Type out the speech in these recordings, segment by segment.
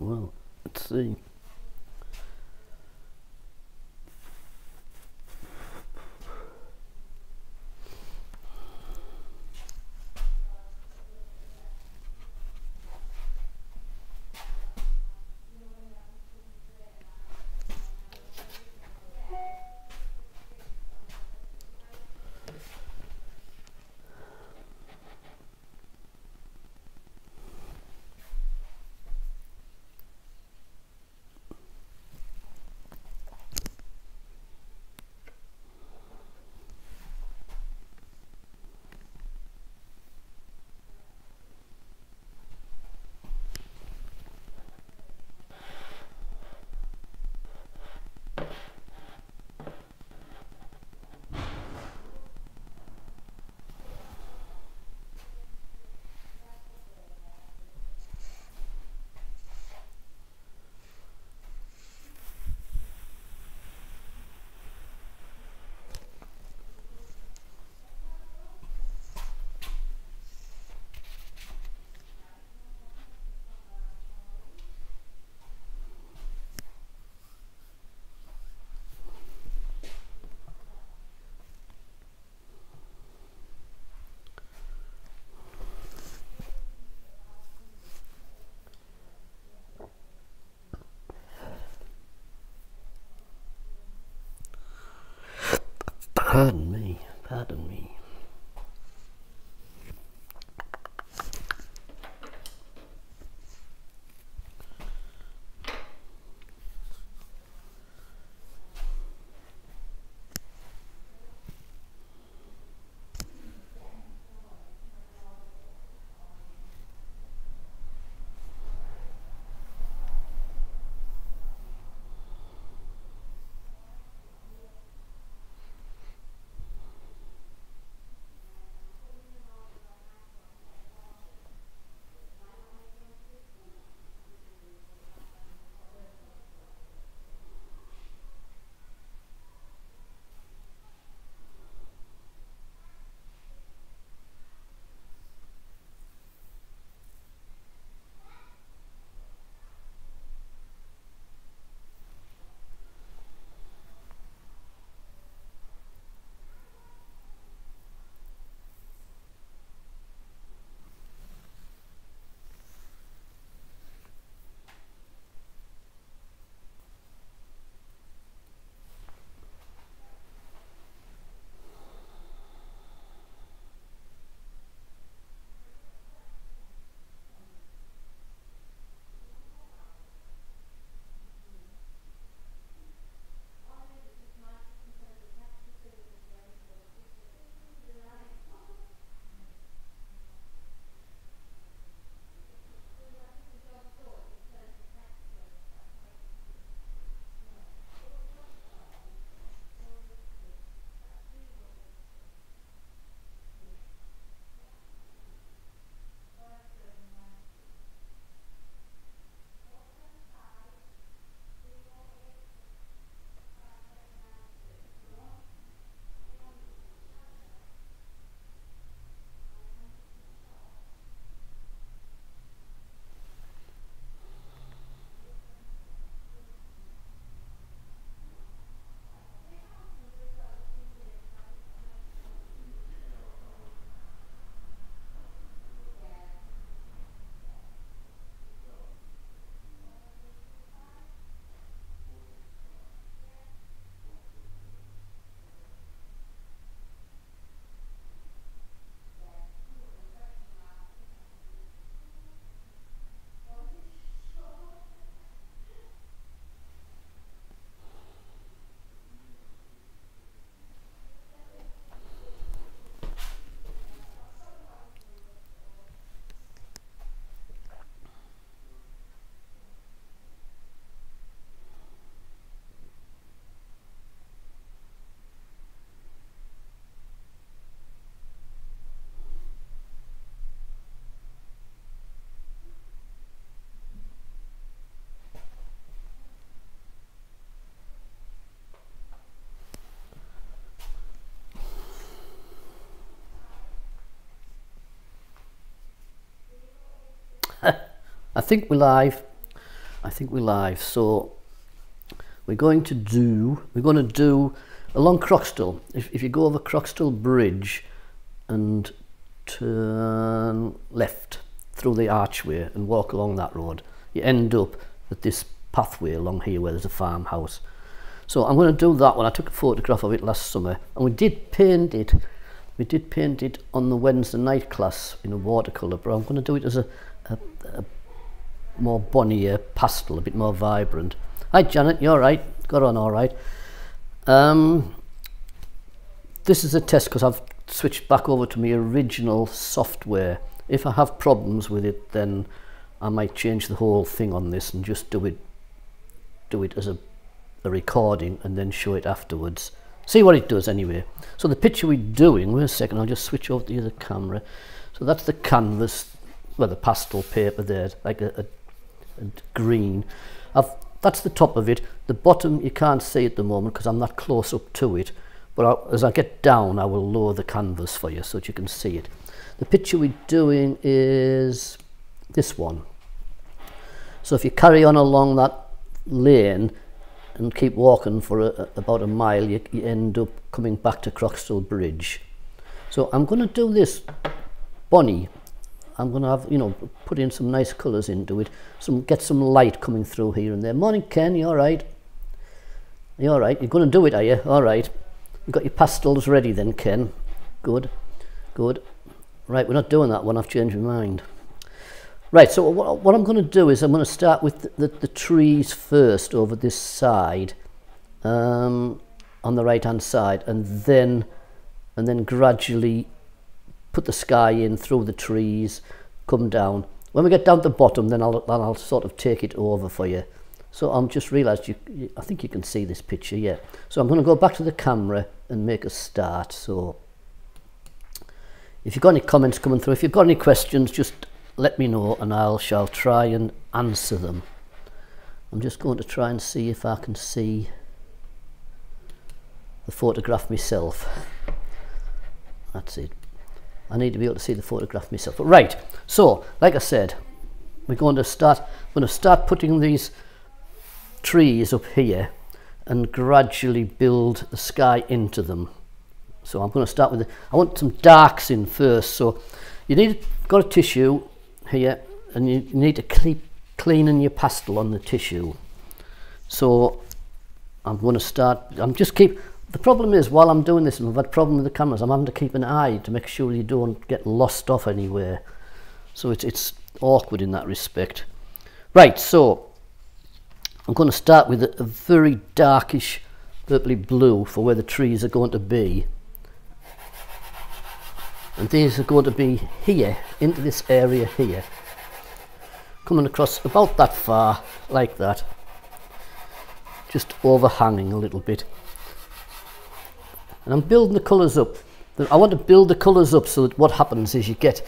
Well, let's see. Pardon me, pardon me. I think we're live. I think we're live. So we're going to do along Croxdale. If you go over Croxdale Bridge and turn left through the archway and walk along that road, you end up at this pathway along here where there's a farmhouse. So I'm going to do that one. I took a photograph of it last summer, and we did paint it. We did paint it on the Wednesday night class in a watercolour, but I'm going to do it as a more bonnier pastel, a bit more vibrant. Hi Janet, you alright? Got on alright. This is a test because I've switched back over to my original software. If I have problems with it, then I might change the whole thing on this and just do it as a recording and then show it afterwards. See what it does anyway. So the picture we're doing, wait a second, I'll just switch over to the other camera. So that's the canvas, well, the pastel paper there, like a green. That's the top of it. The bottom you can't see at the moment because I'm not close up to it, but as I get down I will lower the canvas for you so that you can see it. The picture we're doing is this one. So if you carry on along that lane and keep walking for about a mile, you end up coming back to Croxdale Bridge. So I'm going to do this bonny. I'm going to have, you know, put in some nice colours into it, get some light coming through here and there. Morning Ken, you alright? You alright? You're going to do it, are you? Alright. You've got your pastels ready then, Ken. Good, good. Right, we're not doing that one, I've changed my mind. Right, so what I'm going to do is I'm going to start with the trees first over this side, on the right hand side, and then gradually put the sky in through the trees, come down. When we get down to the bottom, then I'll sort of take it over for you. So I'm just realised I think you can see this picture, yeah. So I'm going to go back to the camera and make a start. So if you've got any comments coming through, if you've got any questions, just let me know and I shall try and answer them. I'm just going to try and see if I can see the photograph myself. That's it. I need to be able to see the photograph myself. But right, so like I said, I'm going to start putting these trees up here and gradually build the sky into them. So I'm going to start with I want some darks in first. So got a tissue here, and you need to keep cleaning your pastel on the tissue. So I'm going to start. The problem is, while I'm doing this, and I've had a problem with the cameras, I'm having to keep an eye to make sure you don't get lost off anywhere. So it's awkward in that respect. Right, so I'm going to start with a very darkish purpley blue for where the trees are going to be. And these are going to be here, into this area here. Coming across about that far, like that. Just overhanging a little bit. And I'm building the colours up. I want to build the colours up so that what happens is you get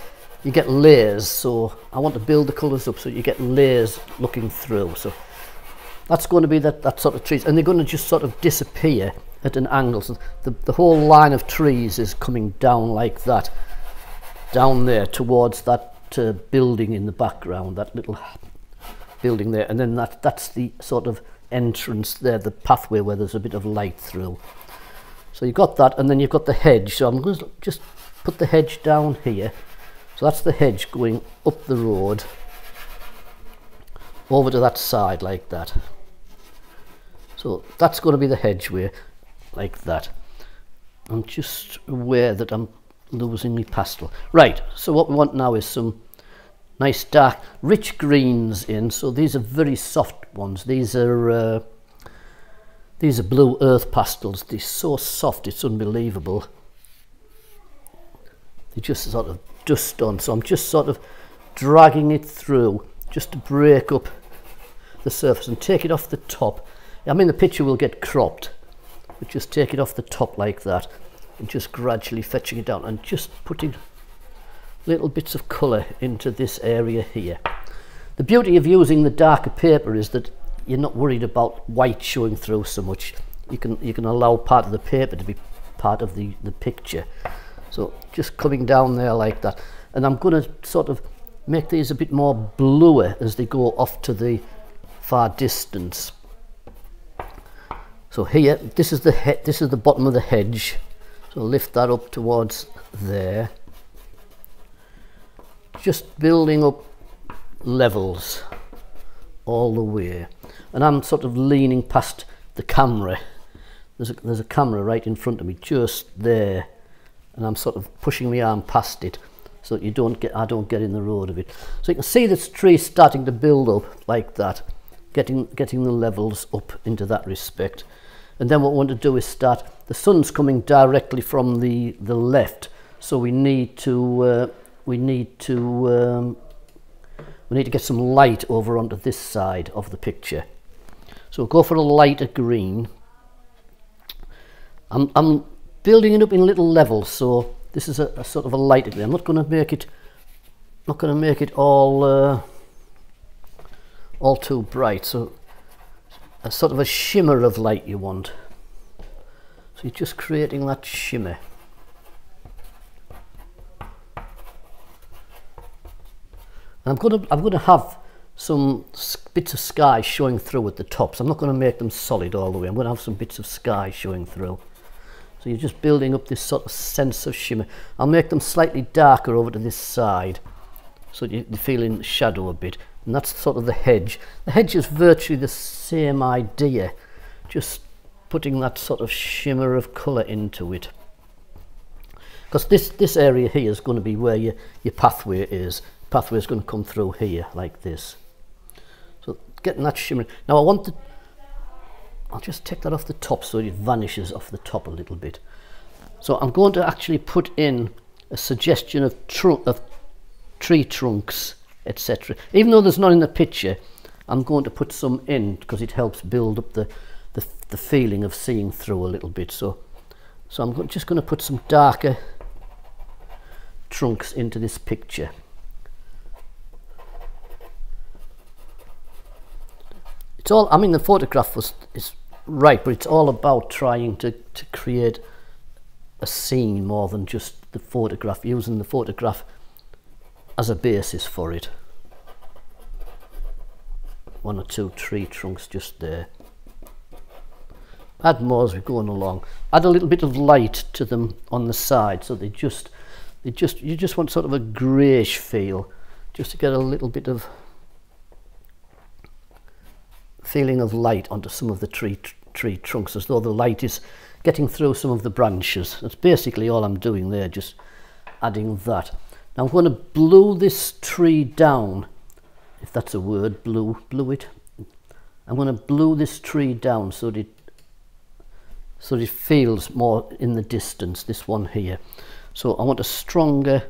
layers. So I want to build the colours up so you get layers looking through. So that's going to be that sort of trees, and they're going to just sort of disappear at an angle. So the whole line of trees is coming down like that, down there towards that building in the background, that little building there, and then that's the sort of entrance there, the pathway where there's a bit of light through. So you've got that, and then you've got the hedge. So I'm going to just put the hedge down here. So that's the hedge going up the road over to that side like that. So that's going to be the hedgeway like that. I'm just aware that I'm losing my pastel. Right, so what we want now is some nice dark rich greens in. So these are very soft ones. These are blue earth pastels. They're so soft, it's unbelievable. They just sort of dust on. So I'm just sort of dragging it through just to break up the surface and take it off the top. I mean, the picture will get cropped, but just take it off the top like that and just gradually fetching it down and just putting little bits of colour into this area here. The beauty of using the darker paper is that you're not worried about white showing through so much. You can allow part of the paper to be part of the picture. So just coming down there like that, and I'm going to sort of make these a bit more bluer as they go off to the far distance. So here, this is the bottom of the hedge. So lift that up towards there. Just building up levels all the way. And I'm sort of leaning past the camera. There's a camera right in front of me, just there. And I'm sort of pushing my arm past it so that I don't get in the road of it. So you can see this tree starting to build up like that, getting the levels up into that respect. And then what we want to do is start, the sun's coming directly from the left, so we need to get some light over onto this side of the picture. So we'll go for a lighter green. I'm building it up in little levels, so this is a sort of a lighter green. I'm not going to make it all too bright. So a sort of a shimmer of light you want. So you're just creating that shimmer. And I'm going to have some bits of sky showing through at the top. So I'm not going to make them solid all the way. I'm going to have some bits of sky showing through. So you're just building up this sort of sense of shimmer. I'll make them slightly darker over to this side, so you're feeling the shadow a bit. And that's sort of the hedge. The hedge is virtually the same idea, just putting that sort of shimmer of colour into it. Because this area here is going to be where your pathway is. The pathway is going to come through here like this. So getting that shimmer. Now I'll just take that off the top so it vanishes off the top a little bit. So I'm going to actually put in a suggestion of tree trunks, etc. Even though there's none in the picture, I'm going to put some in because it helps build up the feeling of seeing through a little bit. So I'm just going to put some darker trunks into this picture. It's all, I mean, the photograph is right, but it's all about trying to create a scene more than just the photograph, using the photograph as a basis for it. One or two tree trunks just there. Add more as we're going along. Add a little bit of light to them on the side, so you just want sort of a greyish feel, just to get a little bit of feeling of light onto some of the tree trunks, as though the light is getting through some of the branches. That's basically all I'm doing there, just adding that. Now I'm going to blue this tree down, if that's a word, blue it. I'm going to blue this tree down so that it feels more in the distance, this one here. So I want a stronger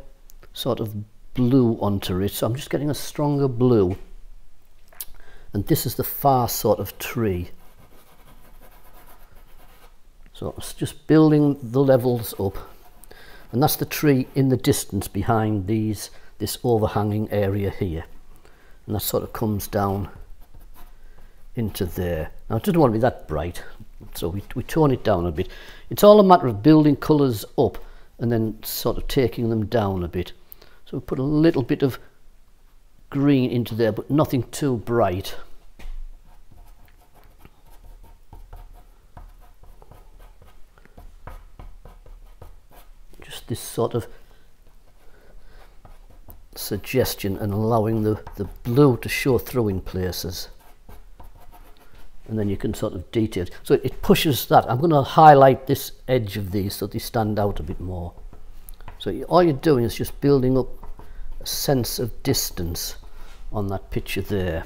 sort of blue onto it, so I'm just getting a stronger blue. And this is the far sort of tree. So it's just building the levels up. And that's the tree in the distance behind this overhanging area here. And that sort of comes down into there. Now it doesn't want to be that bright, so we tone it down a bit. It's all a matter of building colours up and then sort of taking them down a bit. So we put a little bit of green into there, but nothing too bright. Just this sort of suggestion and allowing the blue to show through in places. And then you can sort of detail it. So it pushes that. I'm going to highlight this edge of these so they stand out a bit more. So all you're doing is just building up a sense of distance on that picture there.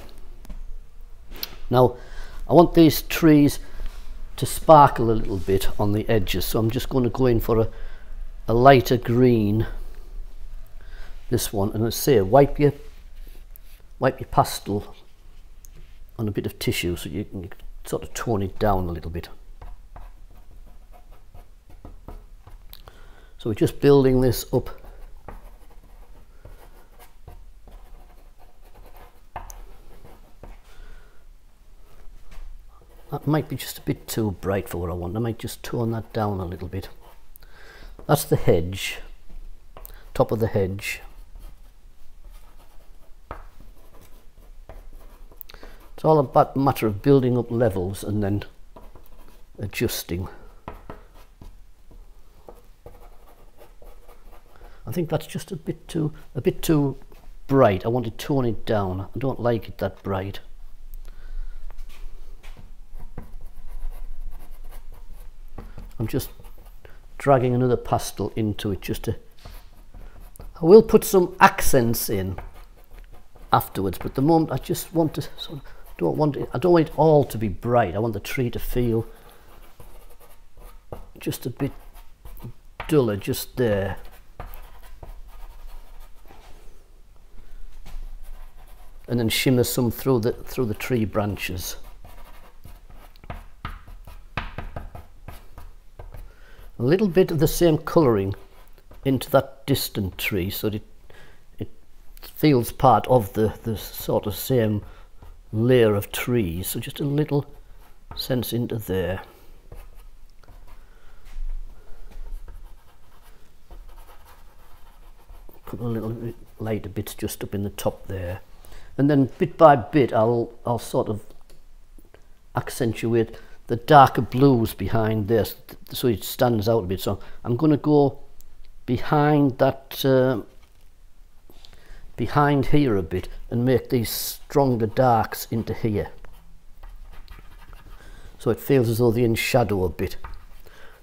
Now I want these trees to sparkle a little bit on the edges, so I'm just going to go in for a lighter green, this one, and I say wipe your pastel on a bit of tissue so you can sort of tone it down a little bit. So we're just building this up. That might be just a bit too bright for what I want. I might just tone that down a little bit. That's the hedge, top of the hedge. It's all about a matter of building up levels and then adjusting. I think that's just a bit too bright. I want to tone it down. I don't like it that bright. I'm just dragging another pastel into it just to... I will put some accents in afterwards, but at the moment I just want to sort of, I don't want it all to be bright. I want the tree to feel just a bit duller just there. And then shimmer some through the tree branches. A little bit of the same colouring into that distant tree so that it feels part of the sort of same layer of trees. So just a little sense into there. A couple of little lighter bits just up in the top there. And then bit by bit I'll sort of accentuate the darker blues behind this so it stands out a bit. So I'm going to go behind that, behind here a bit and make these stronger darks into here. So it feels as though they're in shadow a bit.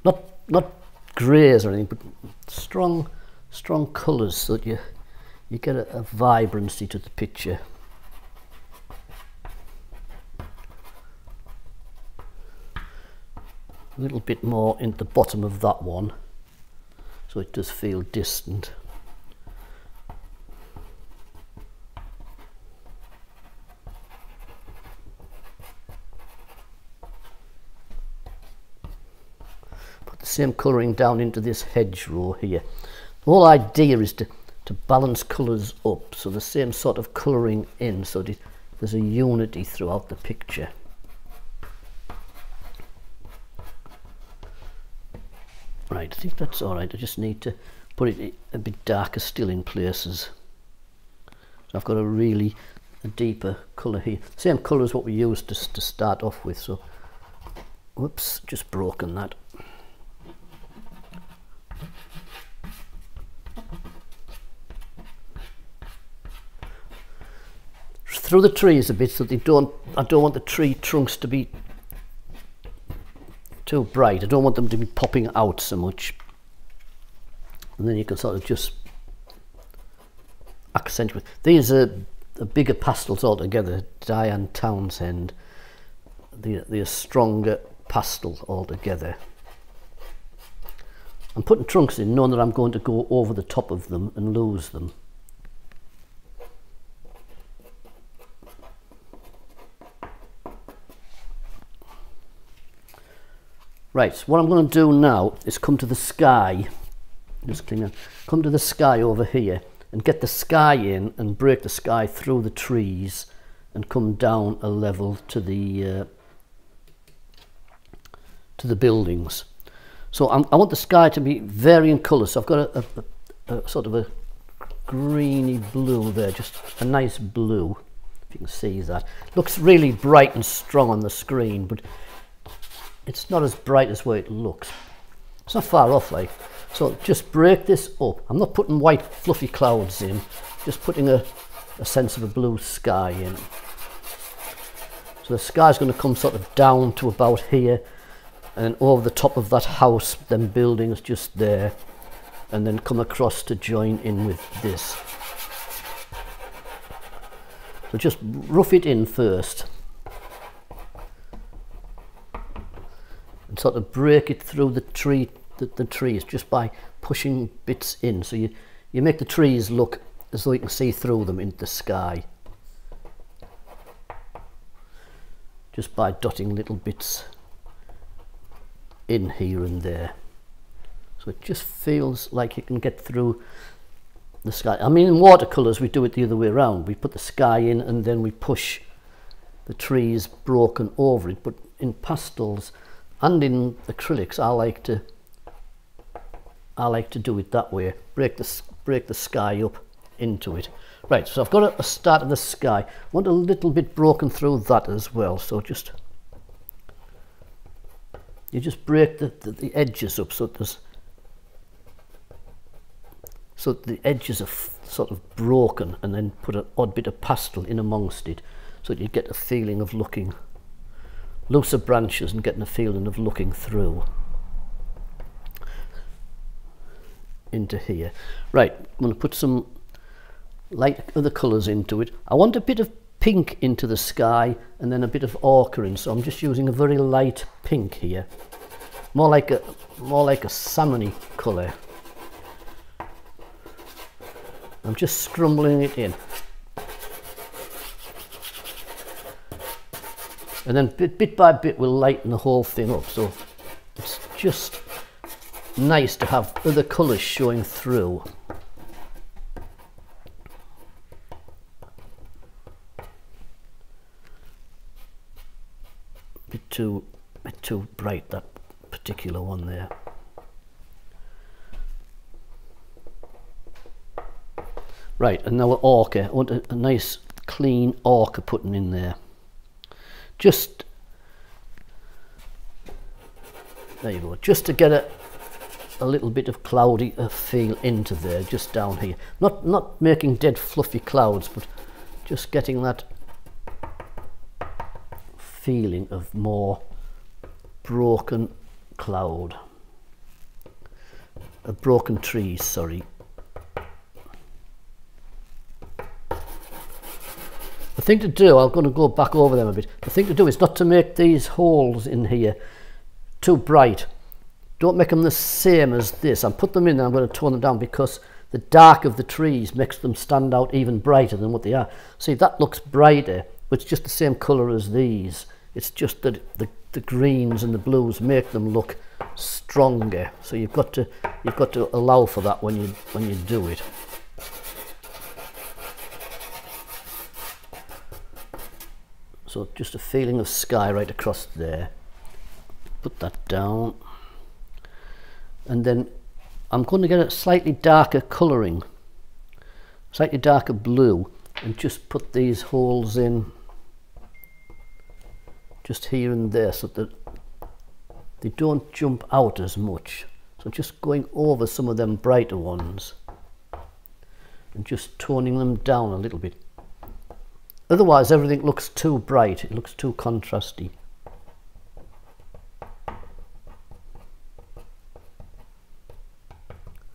Not greys or anything, but strong colours so that you get a vibrancy to the picture. A little bit more in the bottom of that one so it does feel distant. Put the same colouring down into this hedgerow here. The whole idea is to balance colours up, so the same sort of colouring in so that there's a unity throughout the picture. Right, I think that's alright. I just need to put it a bit darker still in places. So I've got a deeper colour here. Same colour as what we used to start off with. So, whoops, just broken that. Through the trees a bit so they I don't want the tree trunks to be too bright. I don't want them to be popping out so much. And then you can sort of just accentuate. These are bigger pastels altogether. Diane Townsend. They're stronger pastel altogether. I'm putting trunks in knowing that I'm going to go over the top of them and lose them. Right, so what I'm going to do now is come to the sky, just clean up, come to the sky over here and get the sky in and break the sky through the trees and come down a level to the buildings. So I want the sky to be varying colours, so I've got a sort of a greeny blue there, just a nice blue, if you can see that. Looks really bright and strong on the screen, but it's not as bright as what it looks. It's not far off, like. So just break this up. I'm not putting white fluffy clouds in, just putting a sense of a blue sky in. So the sky's going to come sort of down to about here and over the top of that house, them buildings just there, and then come across to join in with this. So just rough it in first. And sort of break it through the trees just by pushing bits in. So you make the trees look as though you can see through them into the sky. Just by dotting little bits in here and there. So it just feels like you can get through the sky. I mean, in watercolours we do it the other way around. We put the sky in and then we push the trees broken over it. But in pastels and in acrylics, I like to do it that way. Break the sky up into it. Right, so I've got a start of the sky. I want a little bit broken through that as well, so you just break the edges up so the edges are sort of broken, and then put an odd bit of pastel in amongst it, so that you get a feeling of looking, looser branches and getting a feeling of looking through into here. Right, I'm going to put some light other colours into it. I want a bit of pink into the sky and then a bit of ochre in, so I'm just using a very light pink here, more like a salmony colour. I'm just scrumbling it in, and then bit by bit we'll lighten the whole thing up, so it's just nice to have other colours showing through. Bit too bright, that particular one there. Right, and now ochre. I want a nice clean ochre putting in there. Just, there you go, just to get a little bit of cloudy feel into there, just down here. Not making dead fluffy clouds, but just getting that feeling of more broken cloud. Broken trees, sorry. The thing to do, I'm going to go back over them a bit. The thing to do is not to make these holes in here too bright. Don't make them the same as this. I'll put them in and I'm going to tone them down, because the dark of the trees makes them stand out even brighter than what they are. See, that looks brighter, but it's just the same colour as these. It's just that the greens and the blues make them look stronger. So you've got to allow for that when you do it. So just a feeling of sky right across there. Put that down. And then I'm going to get a slightly darker colouring, slightly darker blue, and just put these holes in just here and there, so that they don't jump out as much. So just going over some of them brighter ones and just toning them down a little bit. Otherwise everything looks too bright, it looks too contrasty.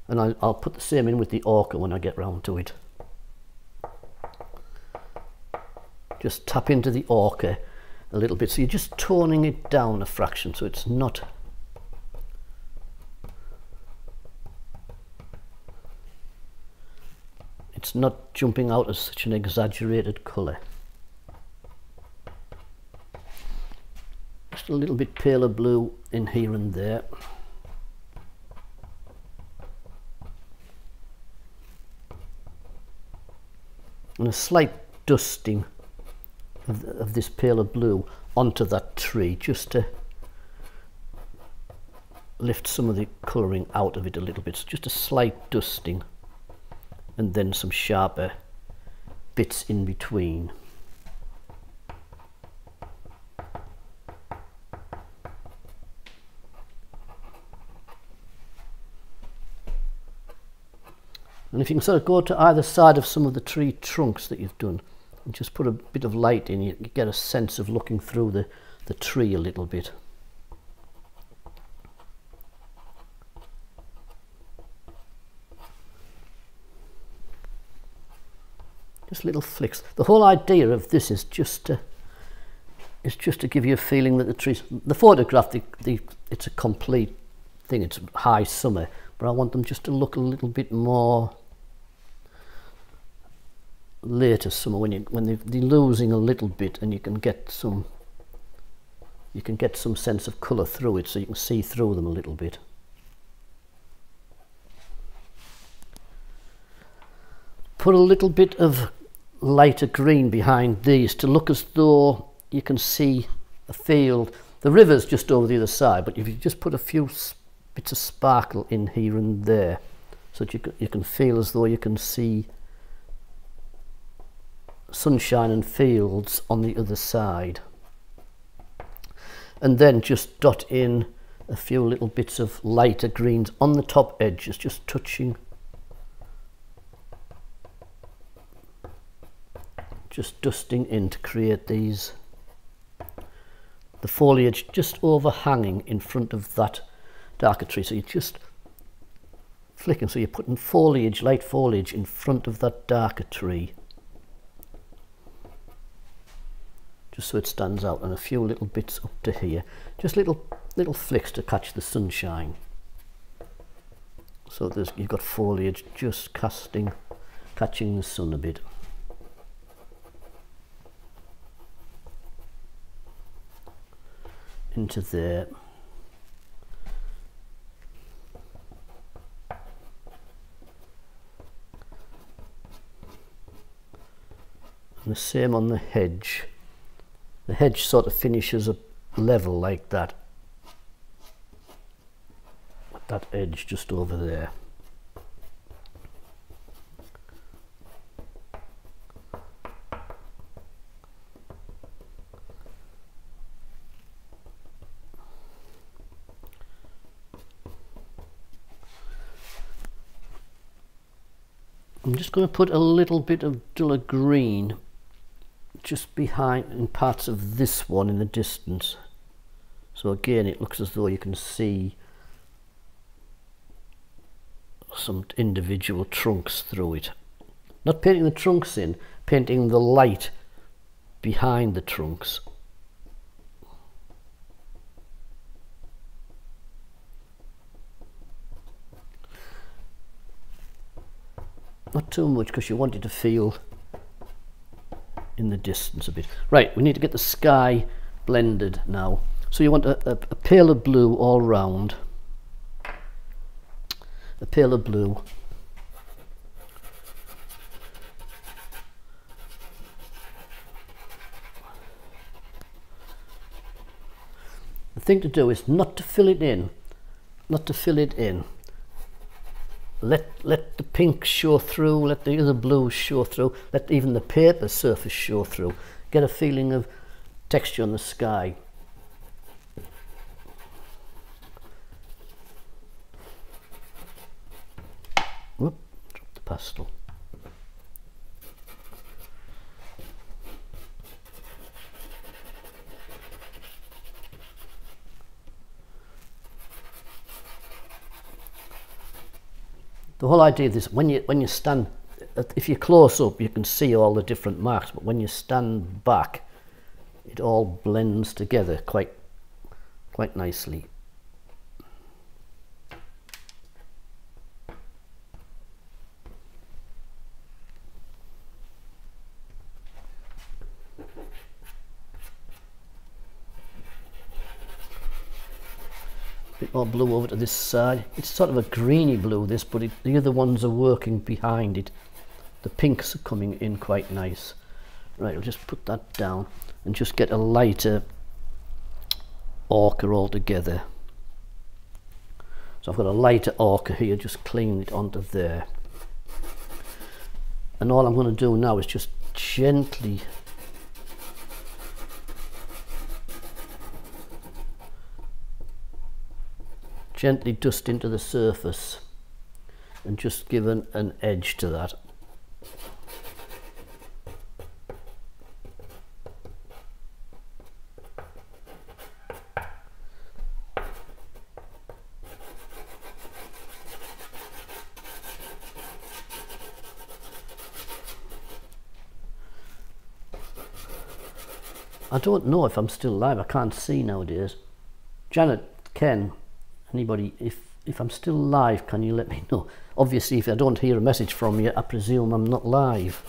And I'll put the same in with the ochre when I get round to it. Just tap into the ochre a little bit, so you're just toning it down a fraction, so it's not jumping out as such an exaggerated colour. Just a little bit paler blue in here and there. And a slight dusting of this paler blue onto that tree, just to lift some of the colouring out of it a little bit. So just a slight dusting, and then some sharper bits in between. And if you can sort of go to either side of some of the tree trunks that you've done and just put a bit of light in, you get a sense of looking through the tree a little bit. Just little flicks. The whole idea of this is just to give you a feeling that the trees, the photograph, it's a complete thing. It's high summer, but I want them just to look a little bit more later summer, when they're losing a little bit, and you can get some sense of colour through it, so you can see through them a little bit. Put a little bit of lighter green behind these to look as though you can see a field. The river's just over the other side, but if you just put a few bits of sparkle in here and there, so that you can feel as though you can see sunshine and fields on the other side. And then just dot in a few little bits of lighter greens on the top edges, just touching, just dusting in to create these, the foliage just overhanging in front of that darker tree. So you're just flicking, so you're putting foliage, light foliage in front of that darker tree, just so it stands out, and a few little bits up to here, just little flicks to catch the sunshine. So you've got foliage just catching the sun a bit. Into there. And the same on the hedge. The hedge sort of finishes up level like that. With that edge just over there. I'm just going to put a little bit of duller green just behind in parts of this one in the distance. So again, it looks as though you can see some individual trunks through it. Not painting the trunks in, painting the light behind the trunks. Not too much, because you want it to feel in the distance a bit. Right, we need to get the sky blended now. So you want a paler blue all round. A paler blue. The thing to do is not to fill it in. Not to fill it in. Let the pink show through, let the other blues show through, let even the paper surface show through. Get a feeling of texture on the sky. Whoop, drop the pastel. The whole idea of this, when you stand, if you're close up, you can see all the different marks, but when you stand back, it all blends together quite nicely. Bit more blue over to this side. It's sort of a greeny blue, this, but the other ones are working behind it. The pinks are coming in quite nice. Right, I'll just put that down and just get a lighter ochre altogether. So I've got a lighter ochre here, just clean it onto there. And all I'm going to do now is just gently dust into the surface and just give an edge to that. I don't know if I'm still live. I can't see nowadays. Janet, Ken, anybody, if I'm still live, can you let me know? Obviously, if I don't hear a message from you, I presume I'm not live.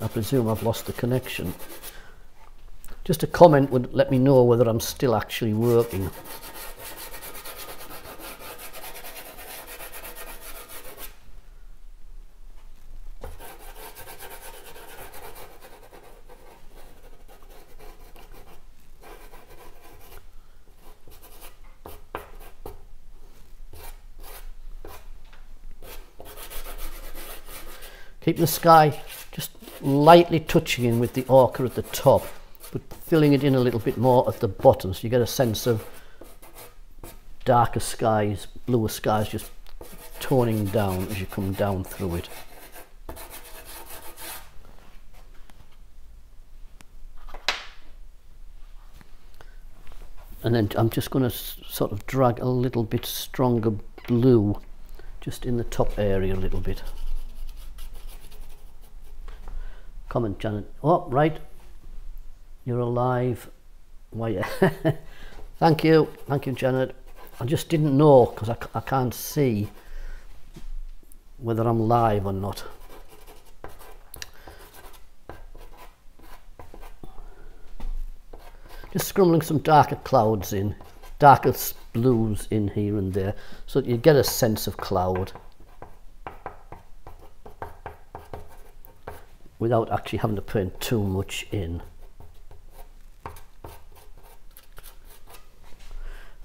I presume I've lost the connection. Just a comment would let me know whether I'm still actually working. Keep the sky just lightly touching in with the ochre at the top, but filling it in a little bit more at the bottom, so you get a sense of darker skies, bluer skies, just toning down as you come down through it. And then I'm just going to sort of drag a little bit stronger blue just in the top area a little bit. Comment, Janet. Oh, right. You're alive. Why, yeah. Thank you, Janet. I just didn't know because I can't see whether I'm live or not. Just scrumbling some darker clouds in, darker blues in here and there, so that you get a sense of cloud without actually having to paint too much in.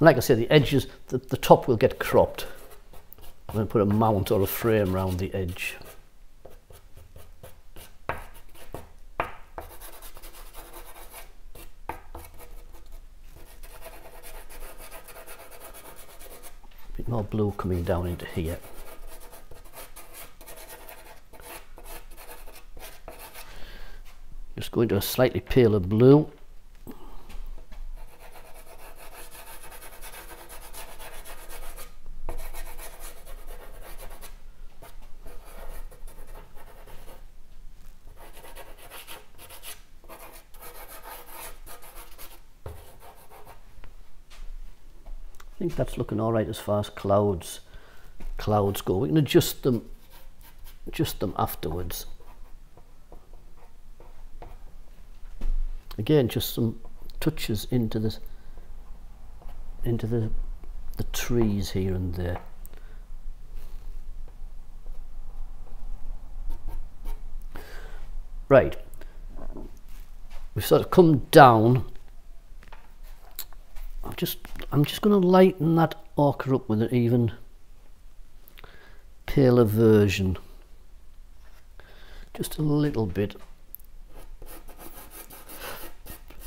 And like I say, the edges, the top will get cropped. I'm going to put a mount or a frame around the edge. Bit more blue coming down into here. Just going to a slightly paler blue. I think that's looking all right as far as clouds go. We can adjust them afterwards. Again, just some touches into the trees here and there. Right, we've sort of come down. I'm just going to lighten that ochre up with an even paler version, just a little bit.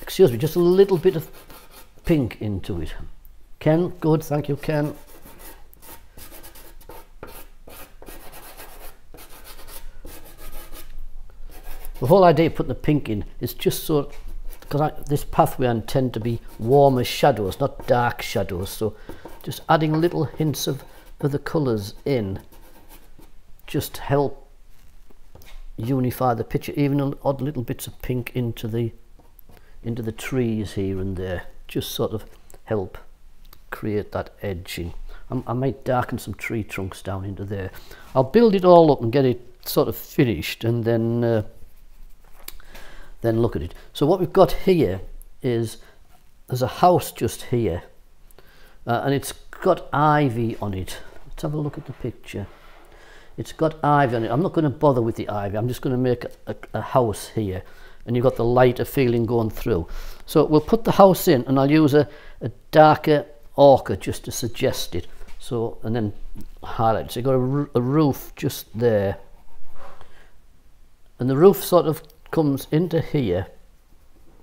Excuse me, just a little bit of pink into it. Ken, good, thank you, Ken. The whole idea of putting the pink in is just so, because this pathway I intend to be warmer shadows, not dark shadows, so just adding little hints of the colours in just help unify the picture. Even odd little bits of pink into the trees here and there just sort of help create that edging. I might darken some tree trunks down into there. I'll build it all up and get it sort of finished, and then look at it. So what we've got here is there's a house just here, and it's got ivy on it. Let's have a look at the picture. It's got ivy on it. I'm not going to bother with the ivy. I'm just going to make a house here, and you've got the lighter feeling going through. So we'll put the house in, and I'll use a darker ochre just to suggest it. So, and then highlight it. So you've got a roof just there, and the roof sort of comes into here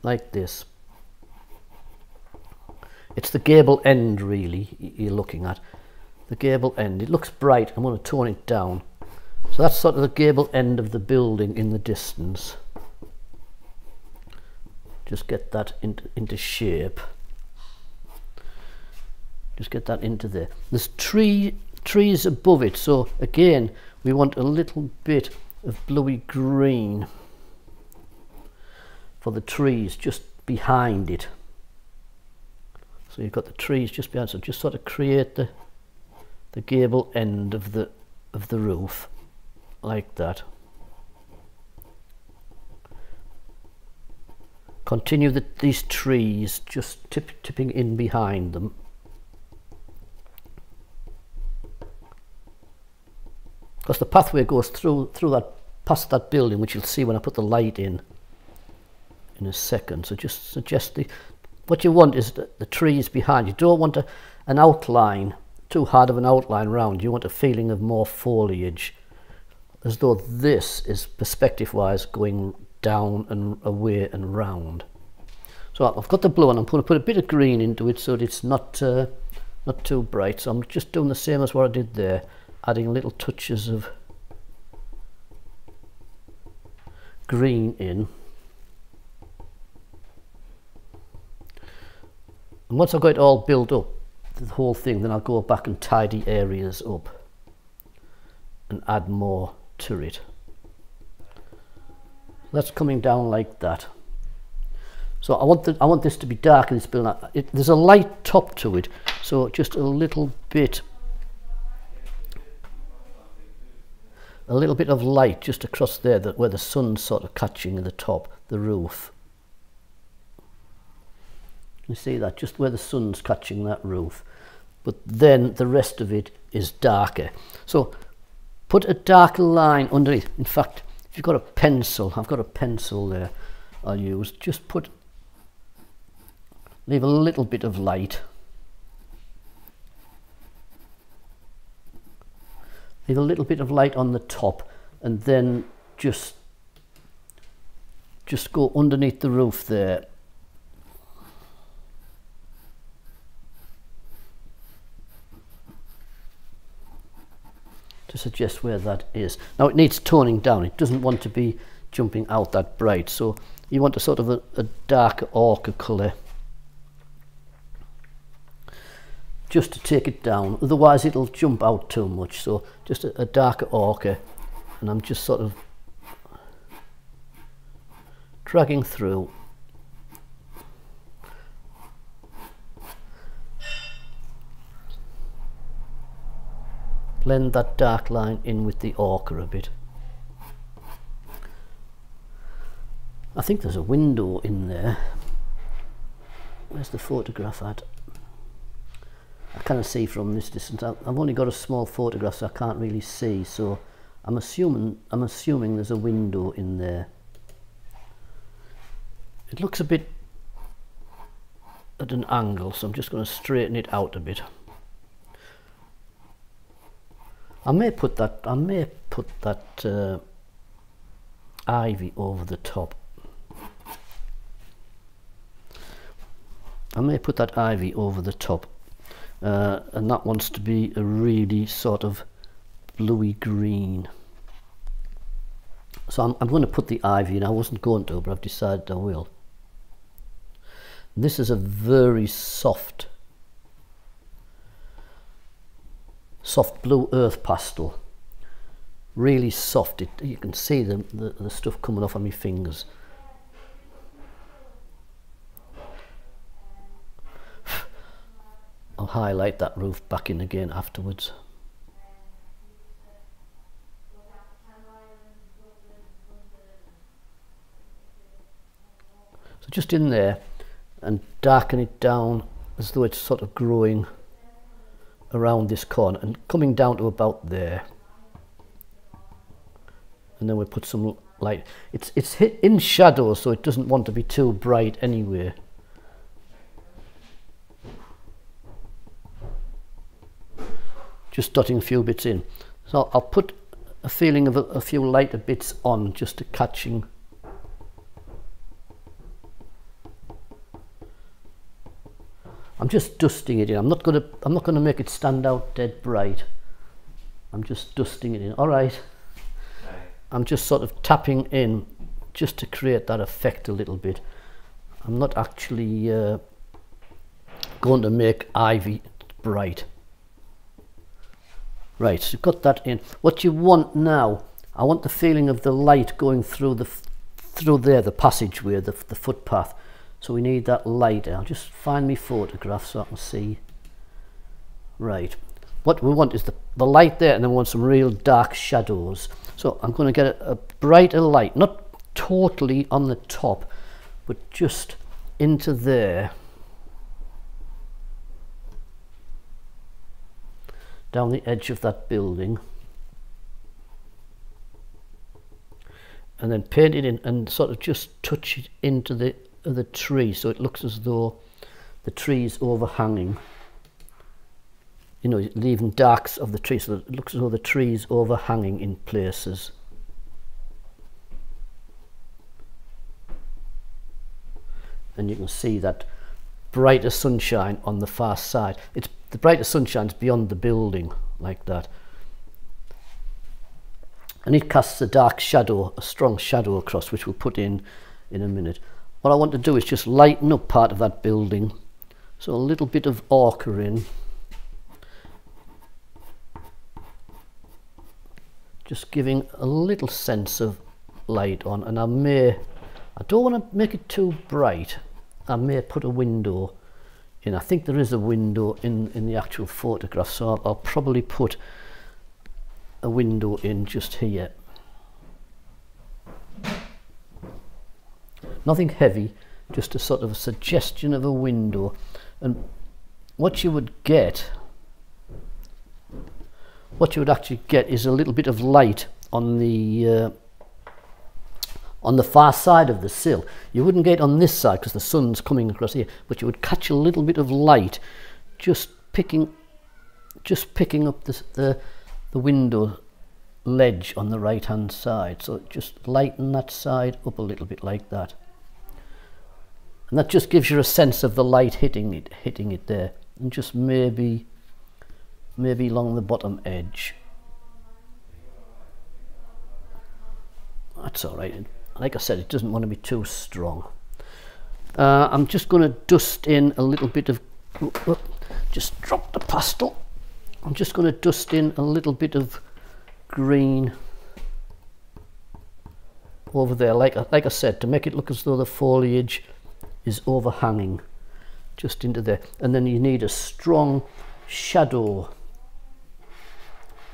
like this. It's the gable end really you're looking at. The gable end. It looks bright. I'm going to tone it down. So that's sort of the gable end of the building in the distance. Just get that into shape. Just get that into there. There's trees above it, so again we want a little bit of bluey green for the trees just behind it. So you've got the trees just behind, so just sort of create the gable end of the roof like that. Continue these trees just tipping in behind them. Because the pathway goes through that, past that building, which you'll see when I put the light in a second. So just suggest what you want is the trees behind. You don't want an outline, too hard of an outline round. You want a feeling of more foliage, as though this is perspective wise going down and away and round. So I've got the blue and I'm going to put a bit of green into it so that it's not too bright. So I'm just doing the same as what I did there, adding little touches of green in. And once I've got it all built up, the whole thing, then I'll go back and tidy areas up and add more to it. That's coming down like that. So I want this to be dark in this building. There's a light top to it, so just a little bit of light just across there, where the sun's sort of catching the top, the roof. You see that, just where the sun's catching that roof, but then the rest of it is darker. So put a darker line underneath. In fact, if you've got a pencil, I've got a pencil there I'll use, just leave a little bit of light. Leave a little bit of light on the top, and then just go underneath the roof there. To suggest where that is. Now it needs toning down. It doesn't want to be jumping out that bright. So you want a sort of a darker ochre colour, just to take it down. Otherwise it'll jump out too much. So just a darker ochre, and I'm just sort of dragging through. Blend that dark line in with the ochre a bit. I think there's a window in there. Where's the photograph at? I can't see from this distance. I've only got a small photograph, so I can't really see. So I'm assuming there's a window in there. It looks a bit at an angle, so I'm just going to straighten it out a bit. I may put that ivy over the top. I may put that ivy over the top, and that wants to be a really sort of bluey green. So I'm going to put the ivy in. I wasn't going to, but I've decided I will. And this is a very soft blue earth pastel, really soft. You can see the stuff coming off on my fingers. I'll highlight that roof back in again afterwards. So just in there, and darken it down as though it's sort of growing around this corner and coming down to about there. And then we'll put some light. It's hit in shadow, so it doesn't want to be too bright anyway. Just dotting a few bits in. So I'll put a feeling of a few lighter bits on, just to catching. I'm just dusting it in. I'm not gonna make it stand out dead bright. I'm just dusting it in. All right. I'm just sort of tapping in just to create that effect a little bit. I'm not actually going to make ivy bright. Right, so you've got that in. What you want now, I want the feeling of the light going through the passageway, the footpath. So we need that light. I'll just find my photograph so I can see. Right, what we want is the light there, and then we want some real dark shadows. So I'm going to get a brighter light, not totally on the top, but just into there. Down the edge of that building. And then paint it in and sort of just touch it into the tree, so it looks as though the tree is overhanging. you know, leaving darks of the tree so that it looks as though the tree's overhanging in places. And you can see that brighter sunshine on the far side. It's the brighter sunshine's beyond the building, like that. And it casts a dark shadow, a strong shadow across, which we'll put in a minute. What I want to do is just lighten up part of that building. So a little bit of ochre in. Just giving a little sense of light on. And I don't want to make it too bright. I may put a window in. I think there is a window in the actual photograph, so I'll probably put a window in just here. Nothing heavy, just a sort of a suggestion of a window. And what you would actually get is a little bit of light on the far side of the sill. You wouldn't get on this side because the sun's coming across here, but you would catch a little bit of light just picking up the window ledge on the right hand side. So just lighten that side up a little bit like that, and that just gives you a sense of the light hitting it there. And just maybe along the bottom edge. That's all right. Like I said, it doesn't want to be too strong. I'm just going to dust in a little bit of, just drop the pastel. I'm just going to dust in a little bit of green over there, like I said, to make it look as though the foliage is overhanging just into there. And then you need a strong shadow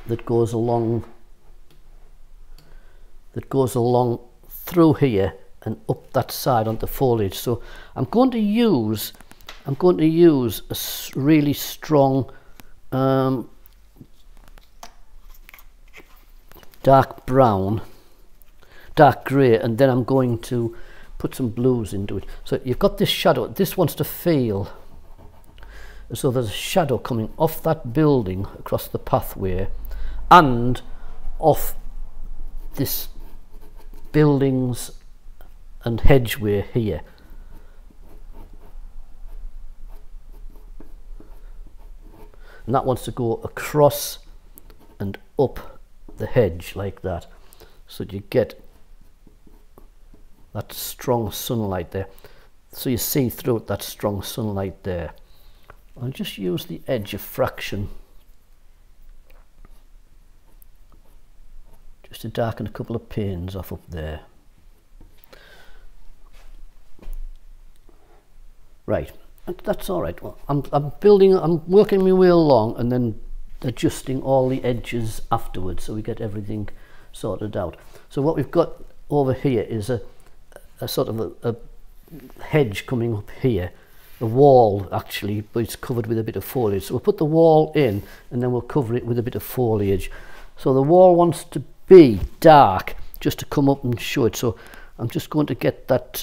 that goes along through here and up that side onto foliage. So I'm going to use a really strong dark brown, dark grey, and then I'm going to put some blues into it. So you've got this shadow. This wants to feel as though there's a shadow coming off that building across the pathway and off this buildings and hedgeway here. And that wants to go across and up the hedge like that, so you get that strong sunlight there, so you see through it, that strong sunlight there. I'll just use the edge of fraction just to darken a couple of panes off up there. Right, that's all right. Well, I'm working my way along and then adjusting all the edges afterwards, so we get everything sorted out. So what we've got over here is a sort of a hedge coming up here, a wall actually, but it's covered with a bit of foliage. So we'll put the wall in and then we'll cover it with a bit of foliage. So the wall wants to be dark just to come up and show it. So I'm just going to get that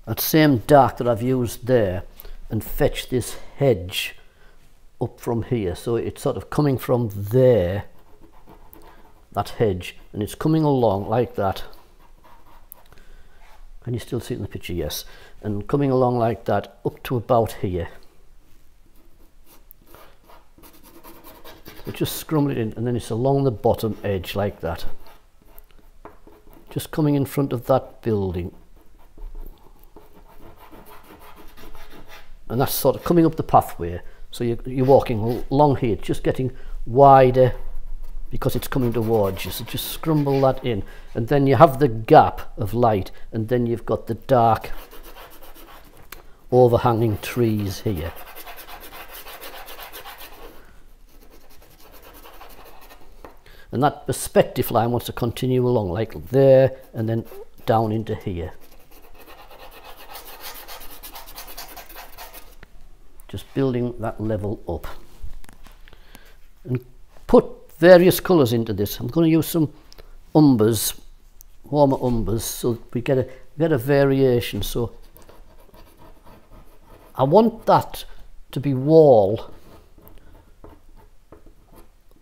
that same dark that I've used there and fetch this hedge up from here. So it's sort of coming from there, that hedge, and it's coming along like that. Can you still see it in the picture? Yes. And coming along like that up to about here. So just scrumble it in, and then it's along the bottom edge like that. Just coming in front of that building. And that's sort of coming up the pathway. So you're walking along here, just getting wider because it's coming towards you. So just scrumble that in, and then you have the gap of light, and then you've got the dark overhanging trees here. And that perspective line wants to continue along like there and then down into here. Just building that level up. And put various colours into this. I'm going to use some umbers, warmer umbers, so we get a variation. So I want that to be wall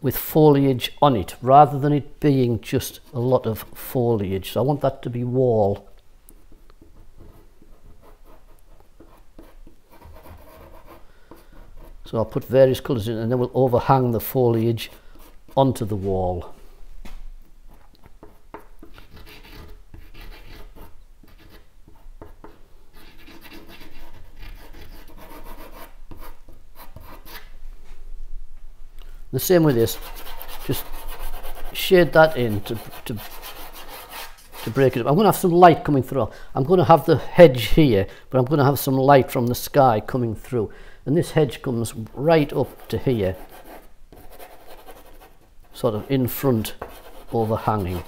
with foliage on it, rather than it being just a lot of foliage. So I want that to be wall. So I'll put various colours in, and then we'll overhang the foliage onto the wall. The same with this, just shade that in to break it up. I'm going to have some light coming through. I'm going to have the hedge here, but I'm going to have some light from the sky coming through. And this hedge comes right up to here, sort of in front, overhanging.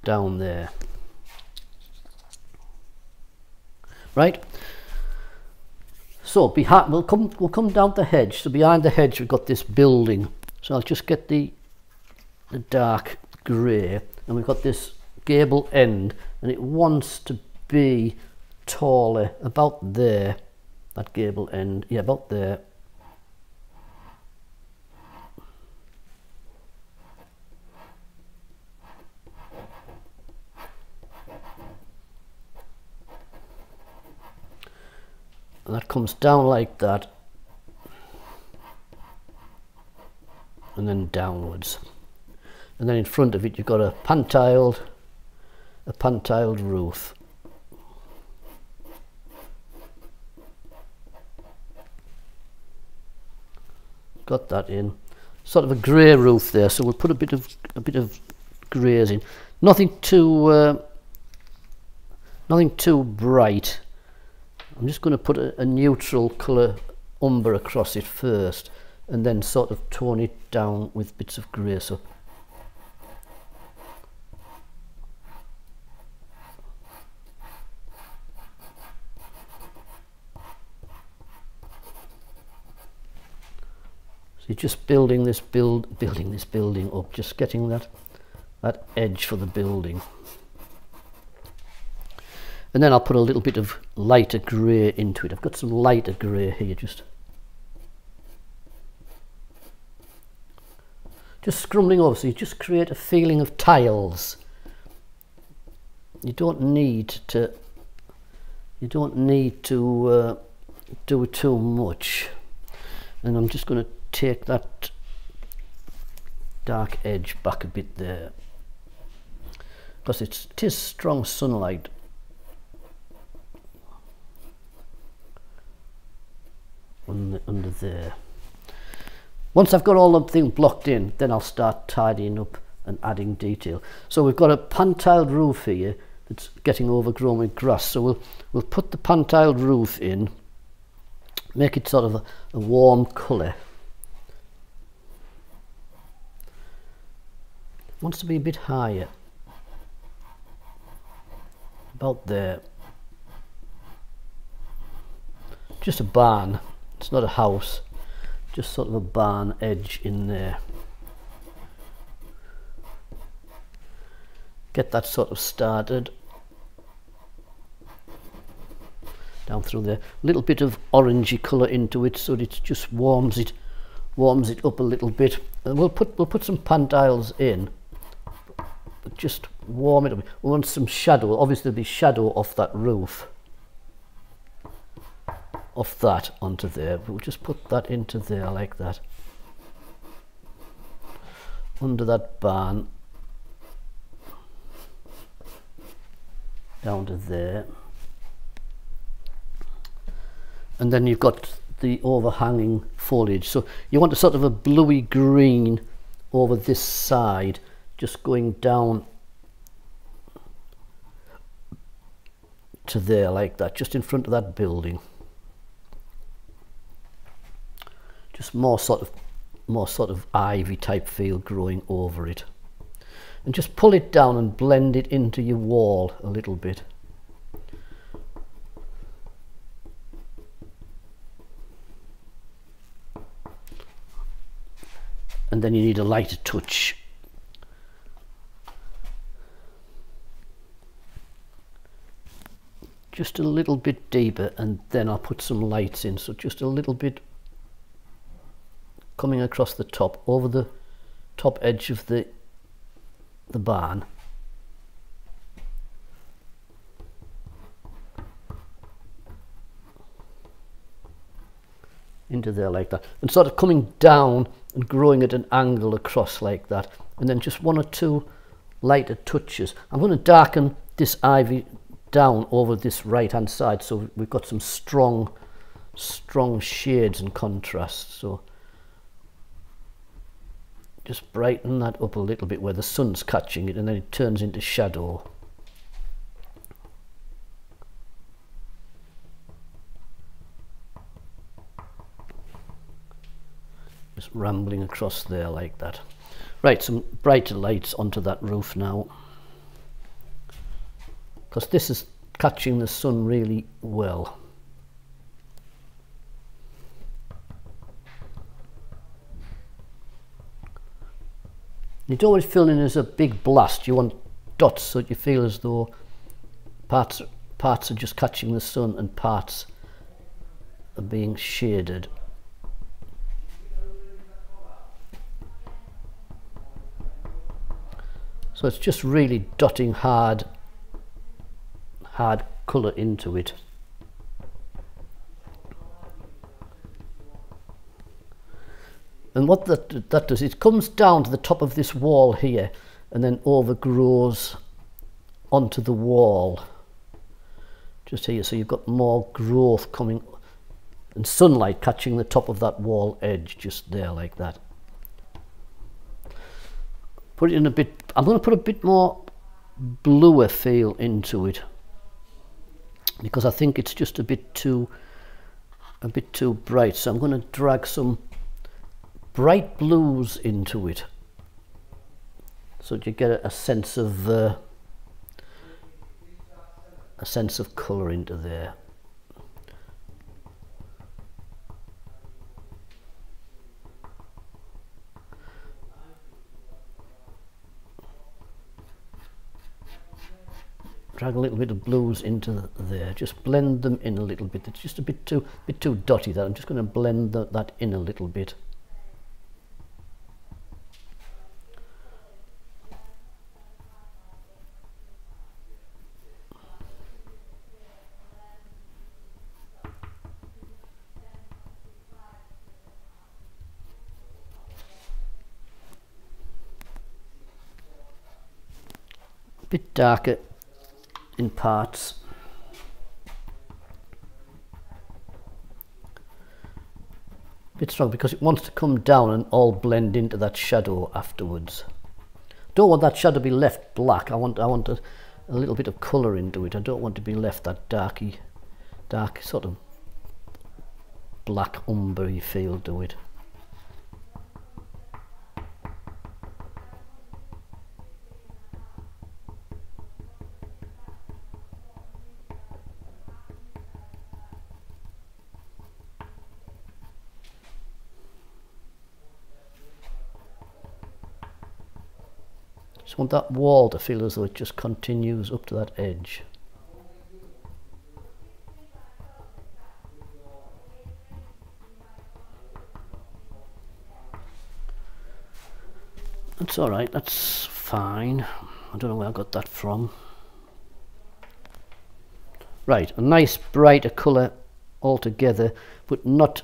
Down there. Right? So behind, we'll come down the hedge. So behind the hedge we've got this building. So I'll just get the dark grey, and we've got this gable end, and it wants to be taller, about there. That gable end, yeah, about there. And that comes down like that, and then downwards. And then in front of it you've got a pantiled roof. Got that in. Sort of a grey roof there, so we'll put a bit of greys in. Nothing too bright. I'm just going to put a neutral colour umber across it first, and then sort of tone it down with bits of grey. So you're just building this building up, just getting that edge for the building. And then I'll put a little bit of lighter grey into it. I've got some lighter grey here, just scrumbling over, so you just create a feeling of tiles. You don't need to do too much. And I'm just going to take that dark edge back a bit there, because it is strong sunlight. Under there. Once I've got all the thing blocked in, then I'll start tidying up and adding detail. So we've got a pantiled roof here that's getting overgrown with grass, so we'll put the pantiled roof in, make it sort of a warm colour. It wants to be a bit higher, about there. Just a barn. It's not a house, just sort of a barn edge in there. Get that sort of started. Down through there. A little bit of orangey colour into it, so it just warms it up a little bit. And we'll put some pantiles in, but just warm it up. We want some shadow. Obviously there'll be shadow off that roof. Off that onto there. We'll just put that into there like that. Under that barn. Down to there. And then you've got the overhanging foliage. So you want a sort of a bluey green over this side, just going down to there like that, just in front of that building. Just more sort of ivy type feel growing over it, and just pull it down and blend it into your wall a little bit. And then you need a lighter touch. just a little bit deeper, and then I'll put some lights in. So just a little bit coming across the top, over the top edge of the barn. Into there like that, and sort of coming down and growing at an angle across like that, and then just one or two lighter touches. I'm going to darken this ivy down over this right hand side, so we've got some strong shades and contrast. So just brighten that up a little bit where the sun's catching it, and then it turns into shadow. Just rambling across there like that. Right, some brighter lights onto that roof now, because this is catching the sun really well. You don't want it filling as a big blast. You want dots so that you feel as though parts are just catching the sun and parts are being shaded. So it's just really dotting hard colour into it. And what that does, it comes down to the top of this wall here and then overgrows onto the wall. Just here, so you've got more growth coming and sunlight catching the top of that wall edge just there like that. Put it in a bit, I'm going to put a bit more bluer feel into it, because I think it's just a bit too bright. So I'm going to drag some bright blues into it, so that you get a sense of colour into there. Drag a little bit of blues into there, just blend them in a little bit. It's just a bit too dotty there. I'm just going to blend that in a little bit. A bit darker in parts. A bit strong because it wants to come down and all blend into that shadow afterwards. Don't want that shadow to be left black. I want a little bit of colour into it. I don't want to be left that dark sort of black umber-y feel to it. Just want that wall to feel as though it just continues up to that edge. That's all right, that's fine. I don't know where I got that from. Right, a nice brighter colour altogether, but not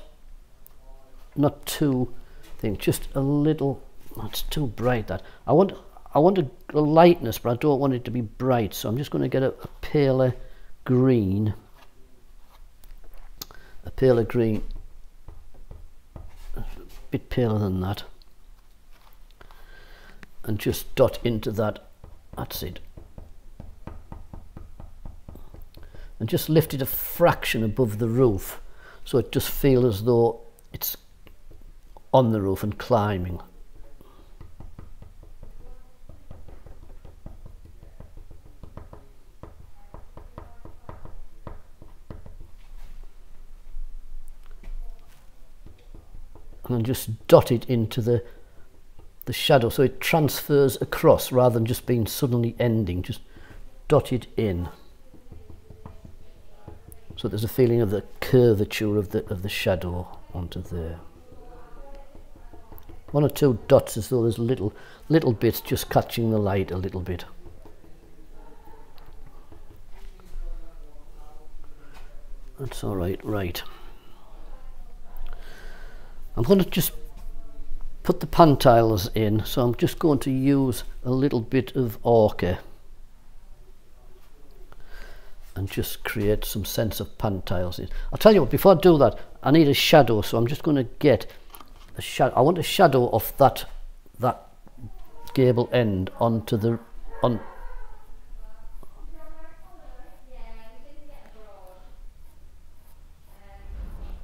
too thin, just a little. That's too bright. That I want a lightness, but I don't want it to be bright, so I'm just going to get a paler green, a bit paler than that, and just dot into that. That's it, and just lift it a fraction above the roof, so it just feels as though it's on the roof and climbing. And just dot it into the shadow, so it transfers across rather than just being suddenly ending. Just dot it in. So there's a feeling of the curvature of the shadow onto there. One or two dots as though there's little bits just catching the light a little bit. That's all right. Right. I'm going to just put the pan tiles in, so I'm just going to use a little bit of ochre and just create some sense of pan tiles in. I'll tell you what, before I do that, I need a shadow, so I'm just going to get a shadow. I want a shadow of that gable end onto the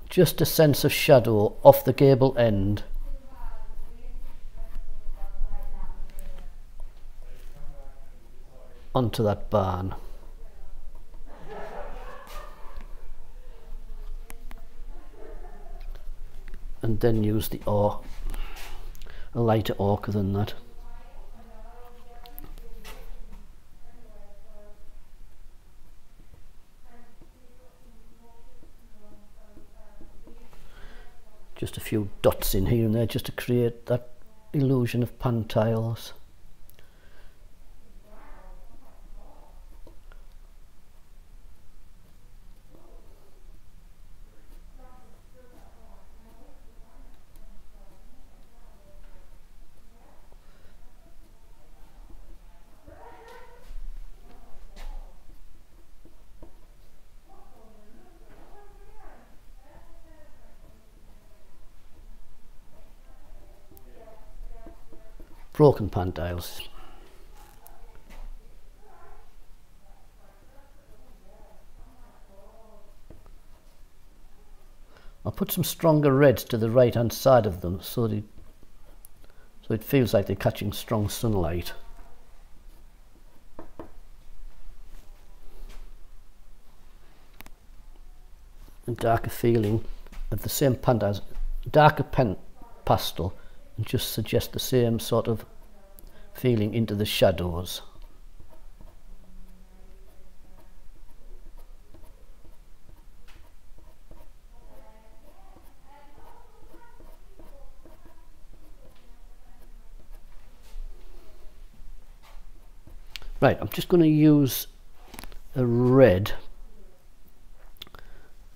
just a sense of shadow off the gable end onto that barn. And then use the a lighter ochre than that. Just a few dots in here and there just to create that illusion of pan tiles. Broken pan tiles. I'll put some stronger reds to the right hand side of them so it feels like they're catching strong sunlight. And darker feeling of the same pan tiles, darker pastel, and just suggest the same sort of feeling into the shadows. Right, I'm just going to use a red,